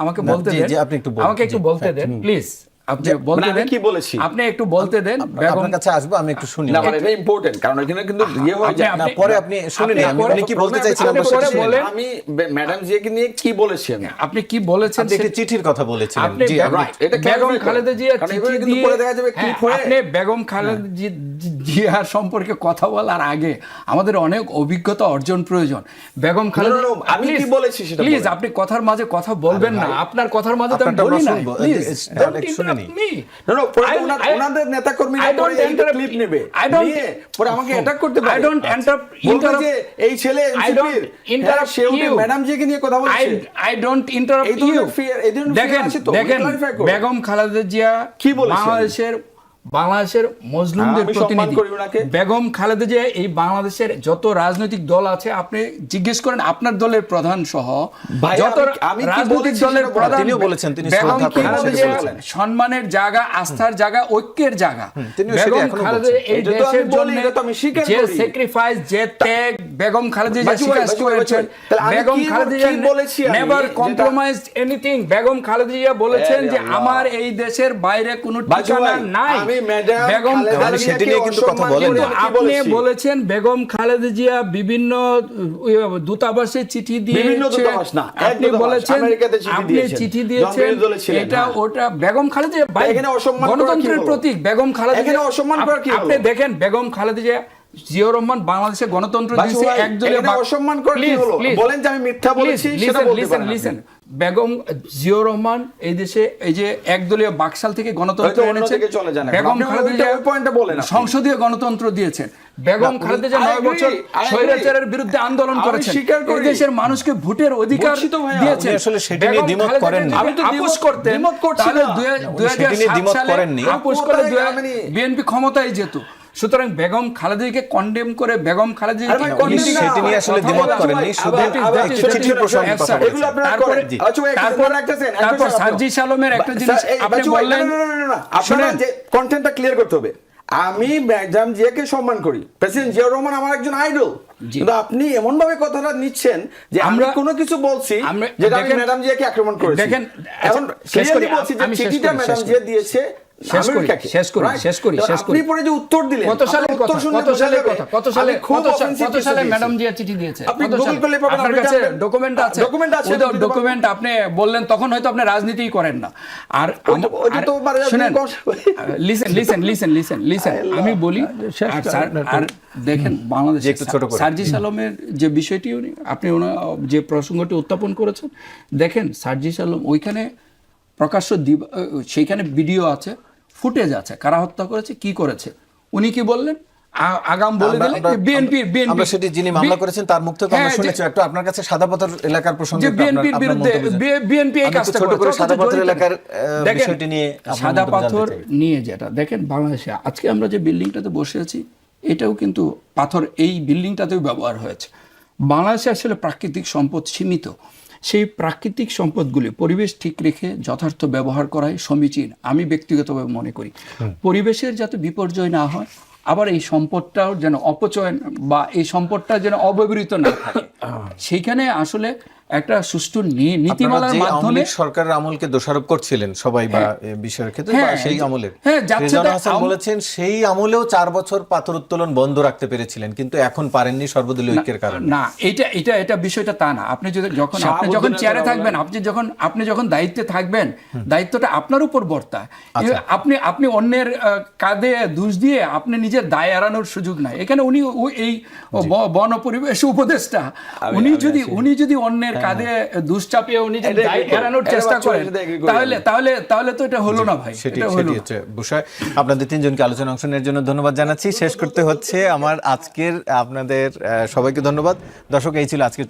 আমাকে একটু বলতে দেন প্লিজ। আপনি বলতে দেন, কি বলেছি আপনি একটু বলতে দেন। আপনার কাছে আসবো, আমি একটু শুনি। না, এটা ইম্পর্টেন্ট, কারণ এখানে কিন্তু ইয়ে হয়ে যায় না। পরে আপনি শুনুন, আমি কি বলতে চাইছিলাম আমি ম্যাডাম জিয়াকে নিয়ে কি বলেছি, আপনি কি বলেছেন? আপনি একটি চিঠির কথা বলেছিলেন। জি, এটা বেগম খালেদা জিয়া চিঠি দিয়ে পরে দেখা যাবে ক্লিপ হয়ে। আপনি বেগম খালেদা জিয়া সম্পর্কে কথা বলার আগে আমাদের অনেক অভিজ্ঞতা অর্জন প্রয়োজন। বেগম খালেদা, আমি কি বলেছি সেটা প্লিজ আপনি কথার মাঝে কথা বলবেন না। আপনার কথার মাঝে তো আমি বলি না, প্লিজ ডোন্ট ইন্টারাপ্ট মি। ওনাদের নেতাকর্মীরা পরে এই ক্লিপ নেবে, নিয়ে পরে আমাকে অ্যাটাক করতে পারে। আই ডোন্ট ইন্টারাপ্ট, এই ছেলে এনসিপির ম্যাডাম জিকে নিয়ে কথা বলছে। I don't interrupt you. দেখেন বেগম খালেদা জিয়া কি বলেছেন? বাংলাদেশের মজলুমদের প্রতিনিধি বেগম খালেদা জিয়া এই বাংলাদেশের যত রাজনৈতিক দল আছে, আপনি জিজ্ঞেস করেন আপনার দলের প্রধান সহ যত রাজনৈতিক দলের প্রধান, তিনিও বলেছেন, তিনি বেগম খালেদা জিয়া সম্মানের জায়গা, আস্থার জায়গা, ঐক্যের জায়গা। বেগম খালেদা এই দেশের জন্য যে স্যাক্রিফাইস, যে ত্যাগ বেগম খালেদা জিয়া স্বীকার করেছেন। Begum Khaleda Zia never compromised anything. Begum Khaleda Zia বলেছেন যে আমার এই দেশের বাইরে কোনো ঠিকানা নাই। বেগম আপনি বলেছেন বেগম খালেদা জিয়া বিভিন্ন দূতাবাসে চিঠি দিয়েছেন, আপনি বলেছেন আপনি চিঠি দিয়েছেন, এটা ওটা। বেগম খালেদা জিয়া গণতন্ত্রের প্রতীক। বেগম খালেদা জিয়া, আপনি দেখেন বেগম খালেদা জিয়া, জিয়াউর রহমান বাংলাদেশে গণতন্ত্র দিয়েছে একদলীয়, অসম্মান করে কি হলো? বলেন যে আমি মিথ্যা বলেছি, সেটা বলতে পারেন। লিসেন, বেগম জিয়াউর রহমান এই দেশে এই যে একদলীয় বাকশাল থেকে গণতন্ত্র এনেছে। বেগম খালেদা জিয়া সংসদীয় গণতন্ত্র দিয়েছেন। বেগম খালেদা জিয়া 9 বছর স্বৈরাচারের বিরুদ্ধে আন্দোলন করেছেন, এই দেশের মানুষকে ভোটের অধিকার দিয়েছেন। বেগম খালেদা জিয়া আপোষ করতেন, তাহলে 2007 সালে আপোষ করে বিএনপি ক্ষমতায় যেত। সুতরাং বেগম খালেদাকে কন্ডেম করে বেগম খালেদা আরে ভাই, condemn না, সেটি নিয়ে আসলে কথা দ্বিমত বলা করেননি, হয়, শুধু আবার একটু ছোট ছোট প্রসঙ্গ Yes, কথা sir. বলেছেন। এগুলো আপনারা তারপরে করেন। আচ্ছা ভাই, তারপর রাখতেছেন, তারপর একদম সার্জিস আলমের একটা জিনিস আপনি বাচ্চু ভাই, বললেন, না, আপনারা শুনেন। যে কন্টেন্টটা ক্লিয়ার করতে হবে। আমি ম্যাডাম জিয়াকে সম্মান করি, প্রেসিডেন্ট জিয়াউর রহমান আমার একজন আইডল, জি। কিন্তু আপনি এমন ভাবে কথাটা নিচ্ছেন যে আমরা আমরা- কোনো কিছু বলছি আমরা- যেটা আমি দেখেন- ম্যাডাম জিয়াকে আক্রমণ করেছি। দেখেন, এখন শেষ করি, clearly বলছি যে আমি শেষ চিঠিটা করি, ম্যাডাম শেষ জিয়া করি। দিয়েছে শেষ করি, আমেরিকাকে, শেষ করি, right? শেষ করি, এবার শেষ আপনি করি। পরে যে উত্তর দিলেন, কত সালের আপনার উত্তর কথা, শুনলে কত বোঝা সালের যাবে কথা, কত সালে আমি খুব offensive কত কিছু সালে দিয়েছি। ম্যাডাম জিয়া চিঠি দিয়েছে? আপনি কত Google সালে? করলে পাবেন, আপনার আপনি কাছে জানবেন। ডকুমেন্ট আছে? document আছে, ওই আপনি দিতে ডকুমেন্ট আপনি বললেন, তখন হয়তো আপনি রাজনীতিই করেন না। আর ওইটা তো মানে শুনেন, আপনি লিসেন আমি বলি। আর স্যার, আর দেখেন বাংলাদেশে একটু ছোট করে। সার্জিস আলমের যে বিষয়টি আপনি যে প্রসঙ্গটি উত্থাপন করেছেন, দেখেন সার্জিস আলম ওইখানে প্রকাশ্য সেইখানে ভিডিও আছে, ফুটেজ আছে, কারা হত্যা করেছে, কি করেছে, উনি কি বললেন? আগাম বলে দিলেন বিএনপি আমরা সেটি যিনি মামলা করেছেন তার মুখ থেকে আমরা শুনেছি। একটু আপনার কাছে সাদাপাথর এলাকার প্রসঙ্গে যে একটু বিএনপির আপনার বিরুদ্ধে মন্তব্য জানান। বিএনপি এই আমি একটু কাজটা ছোট করে করেছে, সাদা অথচ পাথর জড়িত এলাকার নেই। দেখেন, বিষয়টি নিয়ে আপনার সাদা মন্তব্য জানতে পাথর চাই। নিয়ে যেটা দেখেন বাংলাদেশে আজকে আমরা যে বিল্ডিংটাতে বসে আছি, এটাও কিন্তু পাথর এই বিল্ডিংটাতেও ব্যবহার হয়েছে। বাংলাদেশে আসলে প্রাকৃতিক সম্পদ সীমিত, সেই প্রাকৃতিক সম্পদগুলি পরিবেশ ঠিক রেখে যথার্থ ব্যবহার করাই সমীচীন আমি ব্যক্তিগতভাবে মনে করি। পরিবেশের যাতে বিপর্যয় না হয়, আবার এই সম্পদটাও যেন অপচয় বা এই সম্পদটা যেন অব্যবহৃত না থাকে, সেইখানে আসলে একটা সুষ্ঠু নীতিমালার আপনারা যে আওয়ামী মাধ্যমে লীগ সরকারের আমলকে দোষারোপ করছিলেন সবাই বা এই বিষয়ের ক্ষেত্রে, বা হ্যাঁ, সেই আমলের হ্যাঁ, যাচ্ছে রেজাউল তাই হাসান বলেছেন সেই আমলেও 4 বছর পাথর উত্তোলন বন্ধ রাখতে পেরেছিলেন, কিন্তু এখন পারেননি সর্বদলীয় ঐক্যের কারণে। না, এটা বিষয়টা তা না। আপনি যখন চেয়ারে থাকবেন, আপনি যখন দায়িত্বে থাকবেন, দায়িত্বটা আপনার উপর বর্তায়। আপনি অন্যের কাঁধে দোষ দিয়ে আপনি নিজের দায় এড়ানোর সুযোগ নাই। এখানে উনি এই বন পরিবেশ উপদেষ্টা, উনি যদি অন্যের কাঁধে দোষ চাপিয়ে উনি যদি দায় এড়ানোর চেষ্টা করেন, তাহলে তো এটা হলো না ভাই। সেটি এটা হলো না। হচ্ছে বিষয়। আপনাদের তিনজনকে আলোচনা অংশ নেওয়ার জন্য ধন্যবাদ জানাচ্ছি। শেষ করতে হচ্ছে আমার আজকের, আপনাদের সবাইকে ধন্যবাদ। দর্শক, এই ছিল আজকের